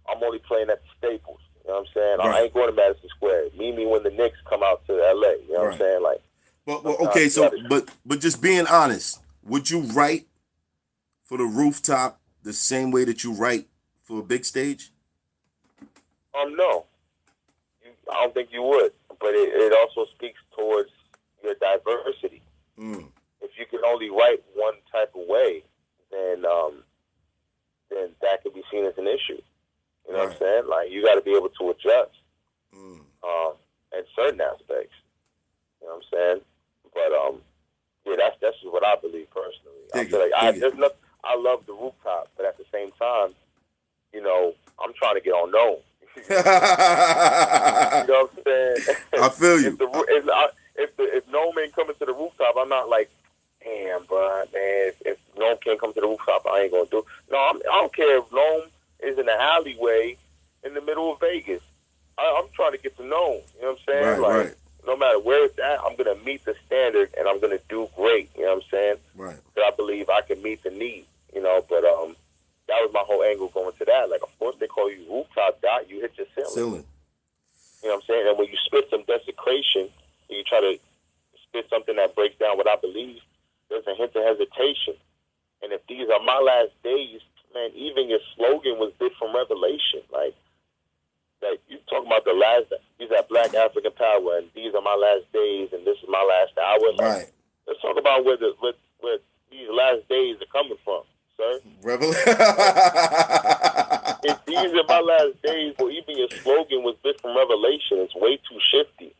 B: I'm only playing at the Staples. You know what I'm saying?
A: Right.
B: I ain't going to Madison Square. Meet me when the Knicks come out to LA. You know what I'm saying? Like,
A: well, okay, so but just being honest, would you write for the rooftop the same way that you write for a big stage?
B: No. I don't think you would. But it also speaks towards your diversity. If you can only write one type of way, then that could be seen as an issue. You know what I'm saying? Like, you got to be able to adjust in certain aspects. You know what I'm saying? But yeah, that's just what I believe personally. I feel like I love the rooftop, but at the same time, I'm trying to get on Gnome. You know what I'm saying?
A: I feel you.
B: If Gnome ain't coming to the rooftop, I'm not like, damn, bro, man. If Gnome can't come to the rooftop, I ain't gonna do it. No, I don't care if Gnome is in the alleyway in the middle of Vegas. I'm trying to get to Gnome. You know what I'm saying?
A: Right.
B: No matter where it's at, I'm gonna meet the standard and I'm gonna do great. You know what I'm saying?
A: Right.
B: Because I believe I can meet the need. But that was my whole angle going to that. Like, of course, they call you rooftop dot. You hit your ceiling. You know what I'm saying? And when you spit some desecration, and you try to spit something that breaks down what I believe, there's a hint of hesitation. And if these are my last days, man, even your slogan was bit from Revelation. Like you talking about the last, these are Black African power, and these are my last days, and this is my last hour. Like, let's talk about where these last days are coming from, sir. If these are my last days, or even your slogan was bit from Revelation, it's way too shifty.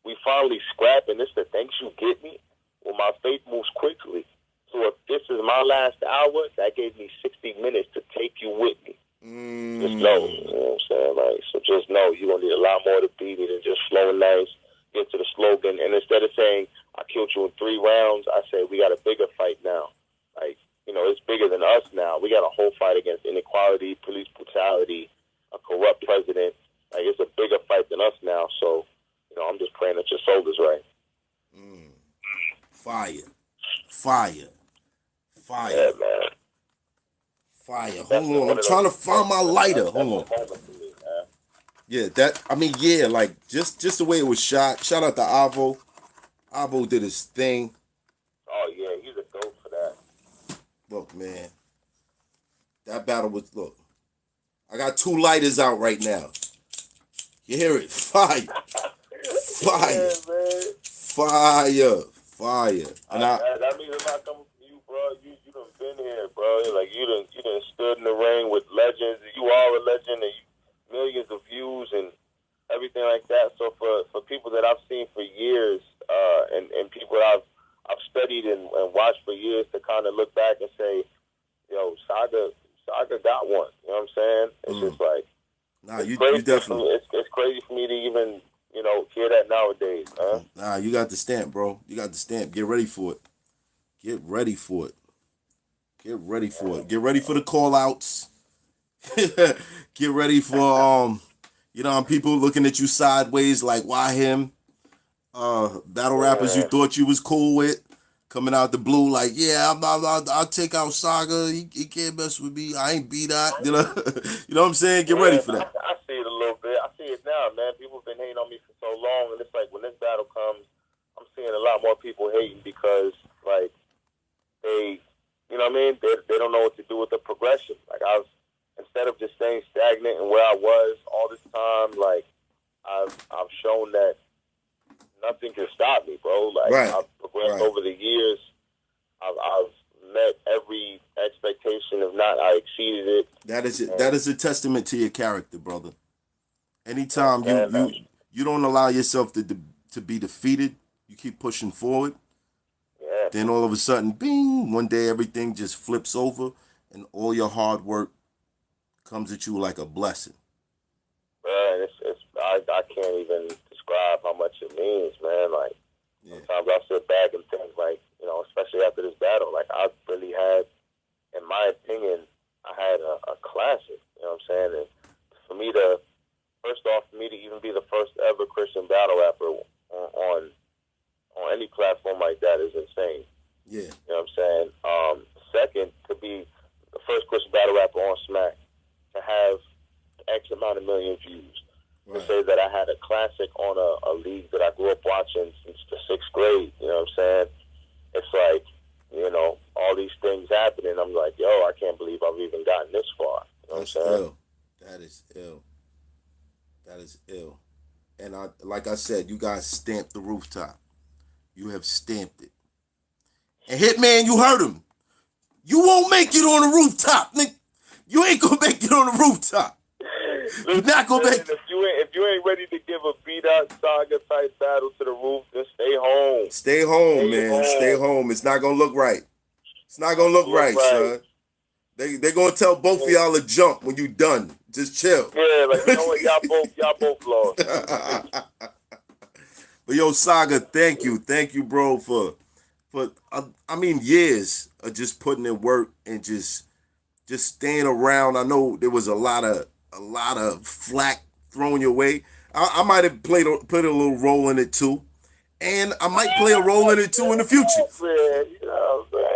B: We finally scrapping this. The thanks you get me. Well, my faith moves quickly. So if this is my last hour, that gave me 60 minutes to take you with me. Just know, you know what I'm saying? Like, so just know you're going to need a lot more to beat it than just flowing nice, get to the slogan. And instead of saying, I killed you in 3 rounds, I say, we got a bigger fight now. Like, it's bigger than us now. We got a whole fight against inequality, police brutality, a corrupt president. Like, it's a bigger fight than us now. So, I'm just praying that your soul is right.
A: Fire.
B: Yeah, man.
A: Fire. Hold on. I'm trying to find my lighter. Hold on. Yeah, like just the way it was shot. Shout out to Avo. Avo did his thing.
B: Oh yeah, he's a dope for that.
A: Look, man. That battle was I got 2 lighters out right now. You hear it? Fire.
B: Yeah,
A: Fire. And
B: that means I'm not coming for you, bro. You done been here, bro. Like you done stood in the ring with legends. You are a legend, and millions of views and everything like that. So for people that I've seen for years, and people that I've studied and watched for years to kind of look back and say, yo, Saga got one. You know what I'm saying? It's just like,
A: you definitely.
B: It's crazy for me to even hear that nowadays, man.
A: Nah, you got the stamp, bro. You got the stamp. Get ready for it. Get ready for it. Get ready for it. Get ready for the call outs. Get ready for people looking at you sideways like, why him? Battle rappers you thought you was cool with coming out the blue like, yeah, I'll take out Saga. He can't mess with me. I ain't beat that. You know, you know what I'm saying? Get ready for that.
B: I see it a little bit. I see it now, man. People have been hating on me for so long, and it's like when this battle comes, I'm seeing a lot more people hating because like they, you know what I mean? They don't know what to do with the progression. Like instead of just staying stagnant and where I was all this time, like I've shown that nothing can stop me, bro. Like I've progressed over the years. I've met every expectation. If not, I exceeded it.
A: That is it. That is a testament to your character, brother. Anytime you don't allow yourself to be defeated, you keep pushing forward.
B: Yeah.
A: Then all of a sudden, bing! One day everything just flips over, and all your hard work comes at you like a blessing.
B: Man, I can't even describe how much it means, man. Like sometimes I sit back and think, like, you know, especially after this battle, like I really had, in my opinion, I had a classic. You know what I'm saying? And for me to even be the first ever Christian battle rapper on any platform like that is insane.
A: Yeah.
B: You know what I'm saying? Second, to be the first Christian battle rapper on Smack, to have X amount of million views. To say that I had a classic on a league that I grew up watching since the 6th grade, you know what I'm saying? It's like, you know, all these things happening. I'm like, yo, I can't believe I've even gotten this far. You know what I'm saying?
A: Ill. That is ill. That is ill. And like I said, you guys stamped the rooftop. You have stamped it. And Hitman, you heard him. You won't make it on the rooftop, nigga. You ain't gonna make it on the rooftop. You're not gonna make.
B: If you ain't ready to give a beat up Saga type battle to the roof, then stay home.
A: Stay home, man. Stay home. It's not gonna look right. It's not gonna look right, son. They gonna tell both of y'all to jump when you done. Just chill.
B: Yeah, like, you know what, y'all both lost.
A: But yo, Saga, thank you, bro, for years of just putting in work and just staying around. I know there was a lot of flack thrown your way. I might have put a little role in it too, and I might play a role in it too in the future.
B: Man, you know what I'm saying?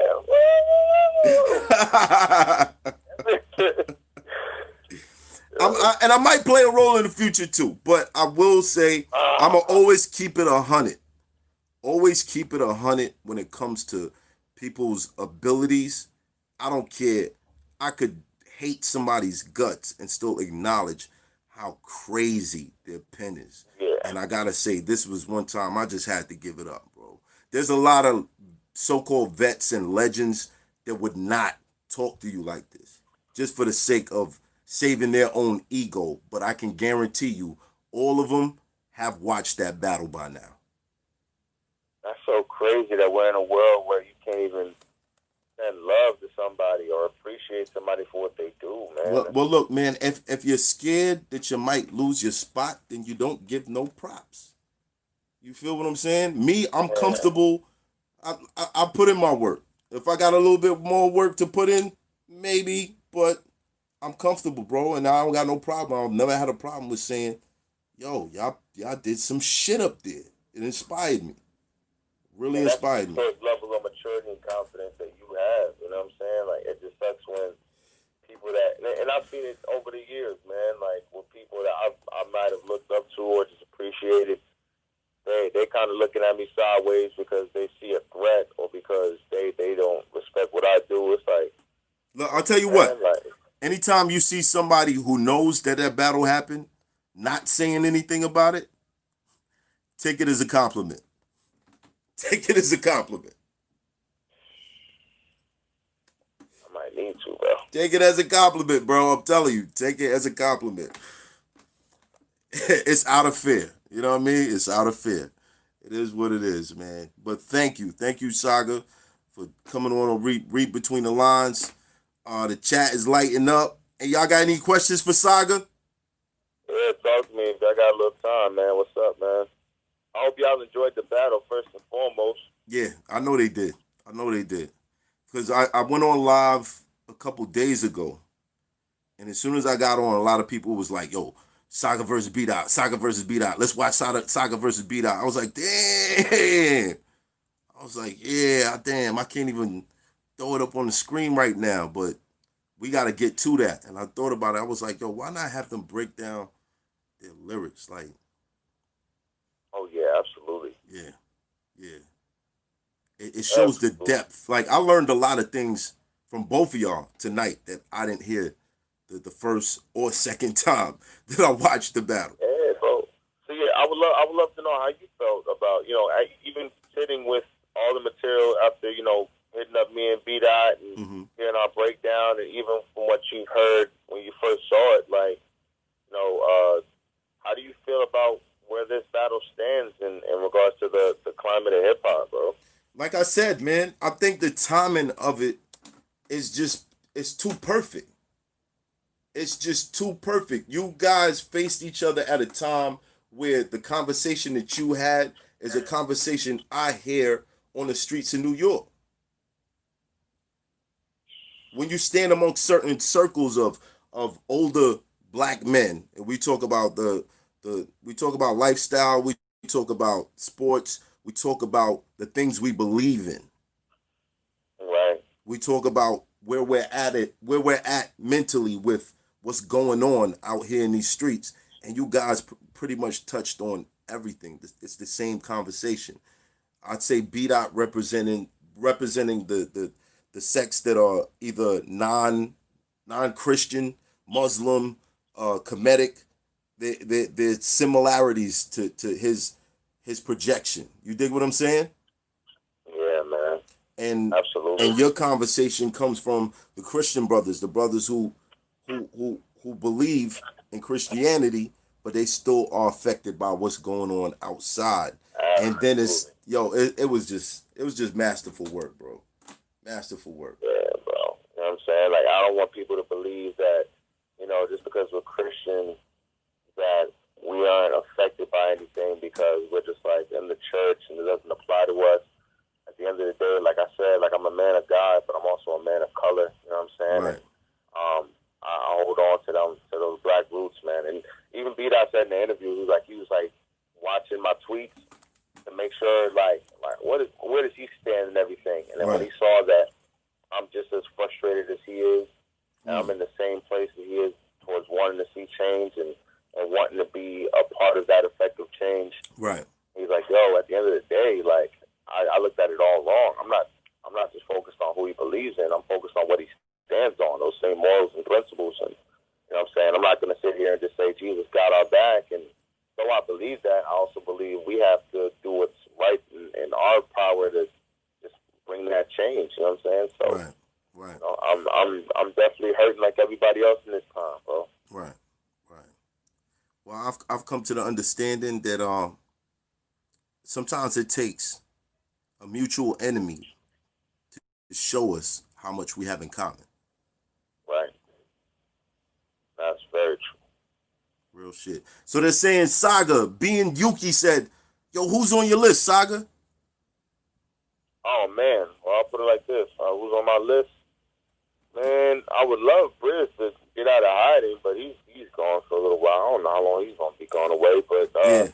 A: I might play a role in the future too, but I will say I'm gonna always keep it 100. Always keep it 100 when it comes to people's abilities. I don't care. I could hate somebody's guts and still acknowledge how crazy their pen is.
B: Yeah.
A: And I gotta say, this was one time I just had to give it up, bro. There's a lot of so-called vets and legends that would not talk to you like this, just for the sake of saving their own ego. But I can guarantee you, all of them have watched that battle by now.
B: That's so crazy that we're in a world where you can't even send love to somebody or appreciate somebody for what they do, man.
A: Well, look, man, if you're scared that you might lose your spot, then you don't give no props. You feel what I'm saying? Me, I'm comfortable. I put in my work. If I got a little bit more work to put in, maybe, but I'm comfortable, bro, and I don't got no problem. I've never had a problem with saying, yo, y'all did some shit up there. It inspired me. Really inspired me.
B: That's the level of maturity and confidence that you have. You know what I'm saying? Like, it just sucks when people that, and I've seen it over the years, man. Like, with people that I might have looked up to or just appreciated, they kind of looking at me sideways because they see a threat or because they don't respect what I do. It's like,
A: look, I'll tell you what. Anytime you see somebody who knows that battle happened, not saying anything about it, take it as a compliment. Take it as a compliment.
B: I might need to, bro.
A: Take it as a compliment, bro. I'm telling you. Take it as a compliment. It's out of fear. You know what I mean? It's out of fear. It is what it is, man. But thank you. Thank you, Saga, for coming on and read between the lines. The chat is lighting up. And y'all got any questions for Saga?
B: Yeah, talk to me if I got a little time, man. What's up, man? I hope y'all enjoyed the battle first and foremost.
A: Yeah, I know they did. I know they did. Because I went on live a couple days ago, and as soon as I got on, a lot of people was like, yo, Saga versus Beat Out, Saga versus Beat Out. Let's watch Saga versus Beat Out. I was like, damn. I was like, yeah, damn, I can't even throw it up on the screen right now, but we got to get to that. And I thought about it. I was like, yo, why not have them break down their lyrics? Like,
B: Oh yeah, absolutely.
A: yeah, yeah. It shows the
B: Absolutely.
A: depth. Like, I learned a lot of things from both of y'all tonight that I didn't hear the first or second time that I watched the battle.
B: Yeah, bro. So yeah, I would love to know how you felt about even sitting with all the material after hitting up me and B Dot and
A: Mm-hmm.
B: hearing our breakdown, and even from what you heard when you first saw it, like how do you feel about where this battle stands in regards to the climate of hip hop, bro?
A: Like I said, man, I think the timing of it is just, it's too perfect. It's just too perfect. You guys faced each other at a time where the conversation that you had is a conversation I hear on the streets of New York. When you stand amongst certain circles of older black men, and we talk about we talk about lifestyle, we talk about sports, we talk about the things we believe in.
B: Right.
A: We talk about where we're at mentally with what's going on out here in these streets, and you guys pretty much touched on everything. It's the same conversation. I'd say B Dot representing the sects that are either non Christian, Muslim, Kemetic. There's similarities to his projection. You dig what I'm saying?
B: Yeah, man.
A: and
B: Absolutely.
A: and your conversation comes from the Christian brothers, the brothers who believe in Christianity, but they still are affected by what's going on outside. And then
B: Absolutely.
A: it was just masterful work, bro. Masterful work.
B: Yeah, bro. You know what I'm saying? Like, I don't want people to believe that, just because we're Christian, that we aren't affected by anything because we're just like in the church and it doesn't apply to us. At the end of the day, like I said, like I'm a man of God, but I'm also a man of color. You know what I'm saying?
A: Right.
B: And I hold on to those black roots, man. And even B Dot said in the interview, he was like watching my tweets to make sure like where does he stand and everything. And then when
A: Right.
B: he saw that I'm just as frustrated as he is, and I'm
A: Mm.
B: in the same place that he is towards wanting to see change and wanting to be a part of that effective change.
A: Right.
B: He's like, yo, at the end of the day, like I looked at it all wrong. I'm not just focused on who he believes in. I'm focused on what he stands on, those same morals and principles. And you know what I'm saying? I'm not going to sit here and just say Jesus got our back. And though I believe that, I also believe we have to do what's right in our power to just bring that change. You know what I'm saying? So,
A: Right. Right.
B: I'm definitely hurting like everybody else in this time, bro.
A: Right. Right. Well, I've come to the understanding that sometimes it takes a mutual enemy to show us how much we have in common.
B: Right. That's very true.
A: Real shit. So they're saying Saga, being Yuki said, yo, who's on your list, Saga?
B: Oh man, well I'll put it like this: who's on my list? Man, I would love Briz to get out of hiding, but he's gone for a little while. I don't know how long he's gonna be gone away, but
A: Yeah.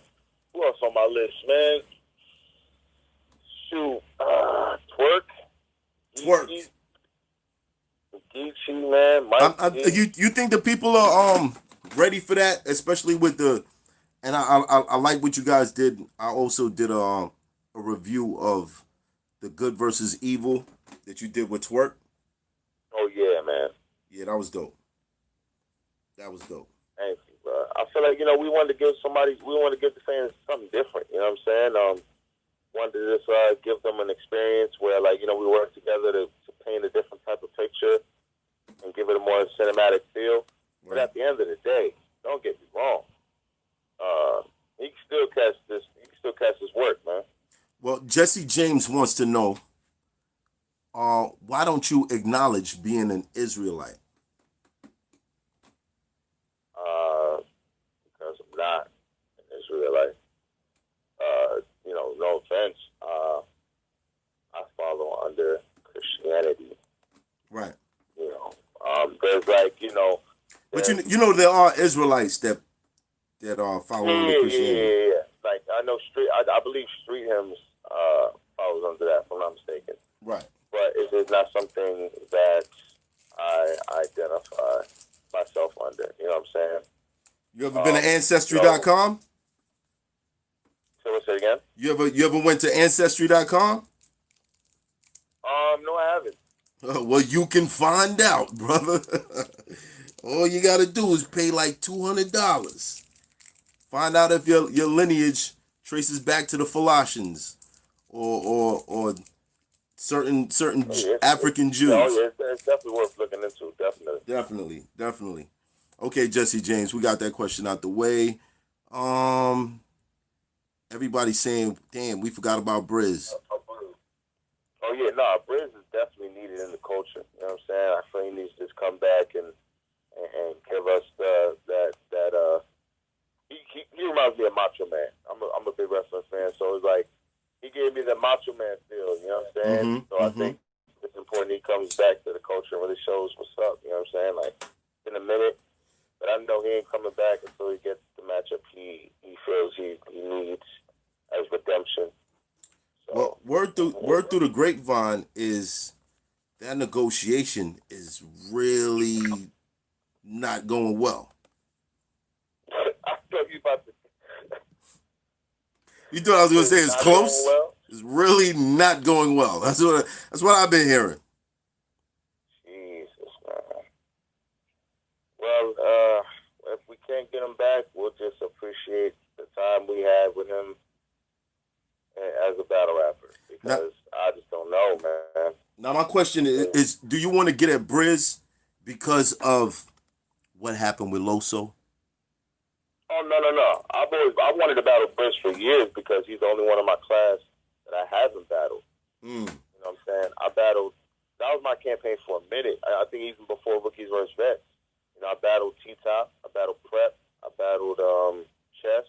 B: who else on my list, man? Shoot, Twerk,
A: Twerk.
B: Geechee, man, Mike.
A: You think the people are ready for that, especially with the, and I like what you guys did. I also did a review of the Good versus Evil that you did with Twerk.
B: Oh yeah, man.
A: Yeah, that was dope. That was dope.
B: Thank you, bro. I feel like we wanted to give the fans something different. You know what I'm saying? Wanted to just give them an experience where, like, we work together to paint a different type of picture and give it a more cinematic feel. But
A: Right.
B: at the end of the day, don't get me wrong. He can still catch this. He can still catch his work, man.
A: Well, Jesse James wants to know, why don't you acknowledge being an Israelite?
B: Because I'm not an Israelite. sense. I follow under Christianity.
A: Right.
B: There's like,
A: But you know there are Israelites that are following the Christianity.
B: Yeah. Like I know I believe street hymns follows under that, if I'm not mistaken.
A: Right.
B: But it's not something that I identify myself under. You know what I'm saying?
A: You ever been to Ancestry.com?
B: So what's it again?
A: You ever went to Ancestry.com?
B: No, I haven't.
A: Well, you can find out, brother. All you gotta do is pay like $200. Find out if your lineage traces back to the Philistines or certain African Jews.
B: It's definitely worth looking into.
A: Definitely. Okay, Jesse James, we got that question out the way. Everybody's saying, damn, we forgot about Briz.
B: Oh yeah, no, Briz is definitely needed in the culture. You know what I'm saying? I feel he needs to just come back and give us that. He reminds me of Macho Man. I'm a big wrestling fan, so it's like he gave me the Macho Man feel. You know what I'm saying?
A: Mm-hmm,
B: so I think it's important he comes back to the culture and really shows what's up. You know what I'm saying? Like in a minute, but I know he ain't coming back until he gets the matchup he feels he needs as redemption. So,
A: well, word through the grapevine is that negotiation is really not going well.
B: I thought you about to.
A: You thought I was going to say it's close?
B: Well?
A: It's really not going well. That's what I've been hearing.
B: Jesus, man. Well, if we can't get him back, we'll just appreciate the time we had with him as a battle rapper, because I just don't know, man.
A: Now, my question is, do you want to get at Briz because of what happened with Loso?
B: Oh, no. I wanted to battle Briz for years because he's the only one in my class that I haven't battled. You know what I'm saying? That was my campaign for a minute. I think even before Rookies vs. Vets. I battled T-Top, I battled Prep, I battled Chess.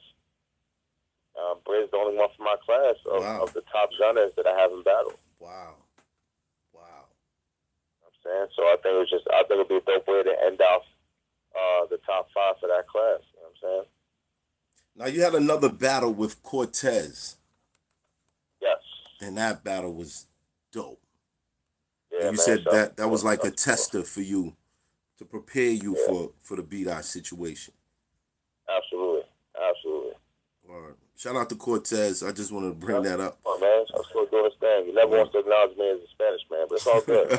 B: Briz the only one from my class of the top gunners that I haven't battled.
A: Wow.
B: You know what I'm saying? So I think it would be a dope way to end off the top 5 for that class. You know what I'm saying?
A: Now, you had another battle with Cortez.
B: Yes.
A: And that battle was dope.
B: Yeah,
A: and you said that was like a tester for you to prepare you for the B-Dot situation.
B: Absolutely.
A: All right. Shout out to Cortez. I just wanted to bring that up.
B: Oh, man. I'm still doing his thing. He never wants to acknowledge me as a Spanish man, but it's all good.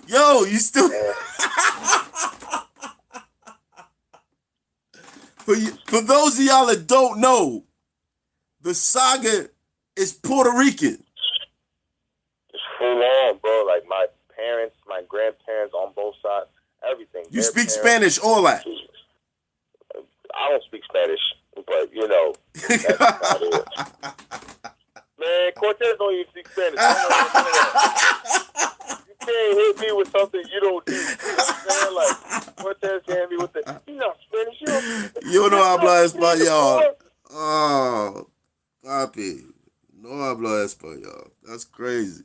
A: yo, you still... For those of y'all that don't know, the Saga is Puerto Rican.
B: It's full on, bro. Like my parents, my grandparents on both sides, everything.
A: You speak Spanish, all that.
B: I don't speak Spanish, but that's about it. Man, Cortez don't even speak Spanish. You can't hit me with something you don't do. You know what I'm saying? Like, Cortez can hit me with you're not Spanish.
A: Yo no habla español. Oh, papi. No habla español. That's crazy.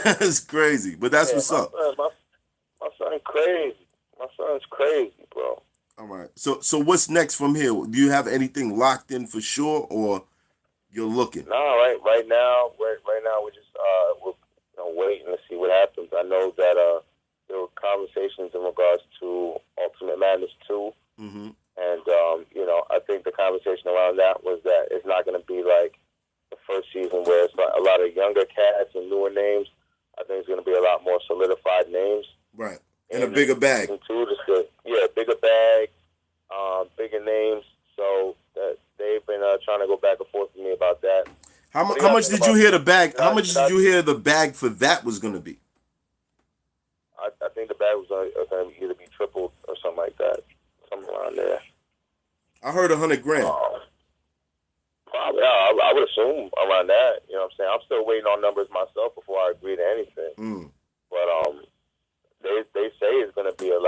A: That's crazy. But that's what's up.
B: My son's crazy. My son's crazy, bro.
A: All right. So what's next from here? Do you have anything locked in for sure, or you're looking?
B: No, right now we're just we're waiting to see what happens. I know that there were conversations in regards to Ultimate Madness 2.
A: Mm-hmm.
B: And I think the conversation around that was that it's not going to be like the first season where it's like a lot of younger cats and newer names. I think it's going to be a lot more solidified names.
A: Right. In a bigger bag.
B: Bigger bag, bigger names. So they've been trying to go back and forth with me about that.
A: How much did you hear the bag? How much did you hear the bag for that was going to be?
B: I think the bag was going to either be tripled or something like that. Something around there.
A: I heard $100,000.
B: Probably, I would assume around that. You know what I'm saying? I'm still waiting on numbers myself before I agree to anything. But they say it's going to be a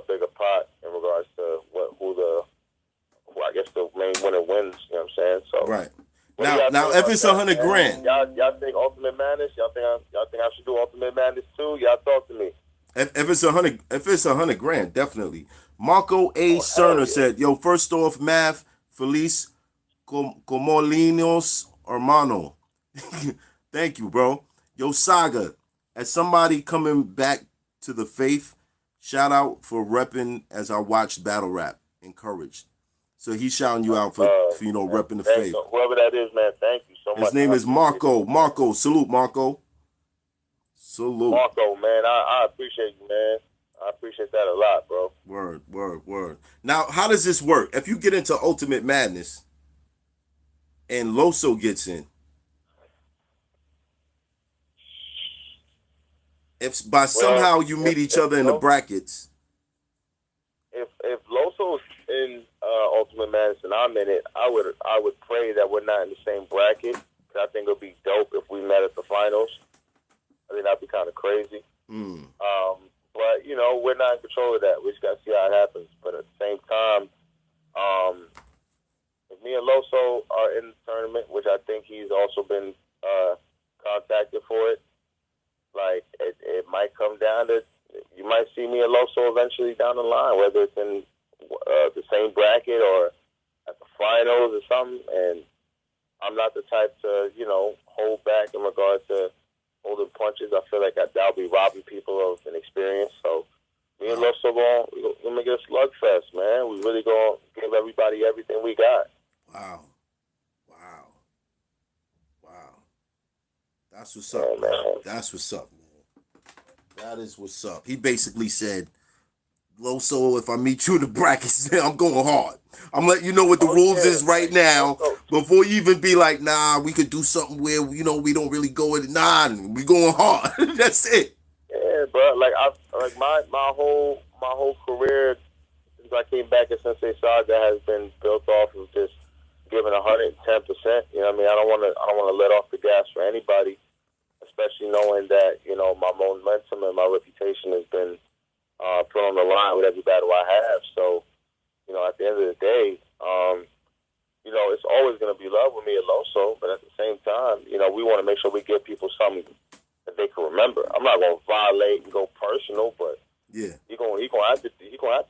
B: bigger pot in regards to who I guess the main winner wins. You know what I'm saying? So
A: right.
B: What do you
A: Now, if it's 100 grand,
B: y'all think Ultimate Madness? Y'all think I should do Ultimate Madness too? Y'all talk to me.
A: if it's 100 grand, definitely. Marco A.
B: Oh, hell
A: Cerner
B: yeah.
A: said, "Yo, first off, Math, Feliz, Comolinos, hermano." Thank you, bro. Yo, Saga, as somebody coming back to the faith, shout out for repping as I watched battle rap. Encouraged. So he's shouting you out for repping the faith.
B: Whoever that is, man, thank you so much.
A: His name is Marco. Marco, salute, Marco. Salute.
B: Marco, man, I appreciate you, man. I appreciate that a lot, bro.
A: Word. Now, how does this work? If you get into Ultimate Madness and Loso gets in, if by somehow you meet each other in the brackets.
B: If Loso's in Ultimate Madness and I'm in it, I would pray that we're not in the same bracket. Cause I think it'll be dope if we met at the finals. I think that'd be kind of crazy. But we're not in control of that. We just gotta see how it happens. But at the same time, if me and Loso are in the tournament, which I think he's also been contacted for it, like it might come down to, you might see me and Loso eventually down the line, whether it's in the same bracket or at the finals or something. And I'm not the type to, hold back in regard to holding punches. I feel like that'll be robbing people of an experience. So me and Loso we're make it a slugfest, man. We really gonna give everybody everything we got.
A: Wow. That's what's up, man. That's what's up, man. That is what's up. He basically said, Loso, if I meet you in the brackets, I'm going hard. I'm letting you know what the rules is right now before you even be like, nah, we could do something where, we don't really go with it. Nah, we going hard. That's it.
B: Yeah, bro. Like my whole career since I came back at Sensei Saga has been built off of just giving 110%. You know what I mean? I don't want to let off the gas for anybody, especially knowing that my momentum and my reputation has been put on the line with every battle I have. So, at the end of the day, it's always going to be love with me and Loso, but at the same time, we want to make sure we give people something that they can remember. I'm not going to violate and go personal, but
A: yeah,
B: he gonna have to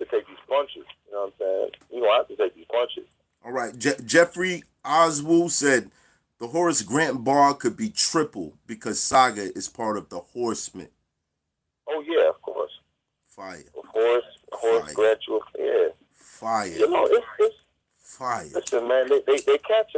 B: take these punches. You know what I'm saying? He gonna have to take these punches.
A: All right, Jeffrey Oswald said the Horace Grant bar could be triple because Saga is part of the Horsemen.
B: Oh yeah, of course.
A: Fire.
B: Horace Grant, yeah.
A: Fire.
B: It's
A: fire.
B: Listen, man, they catch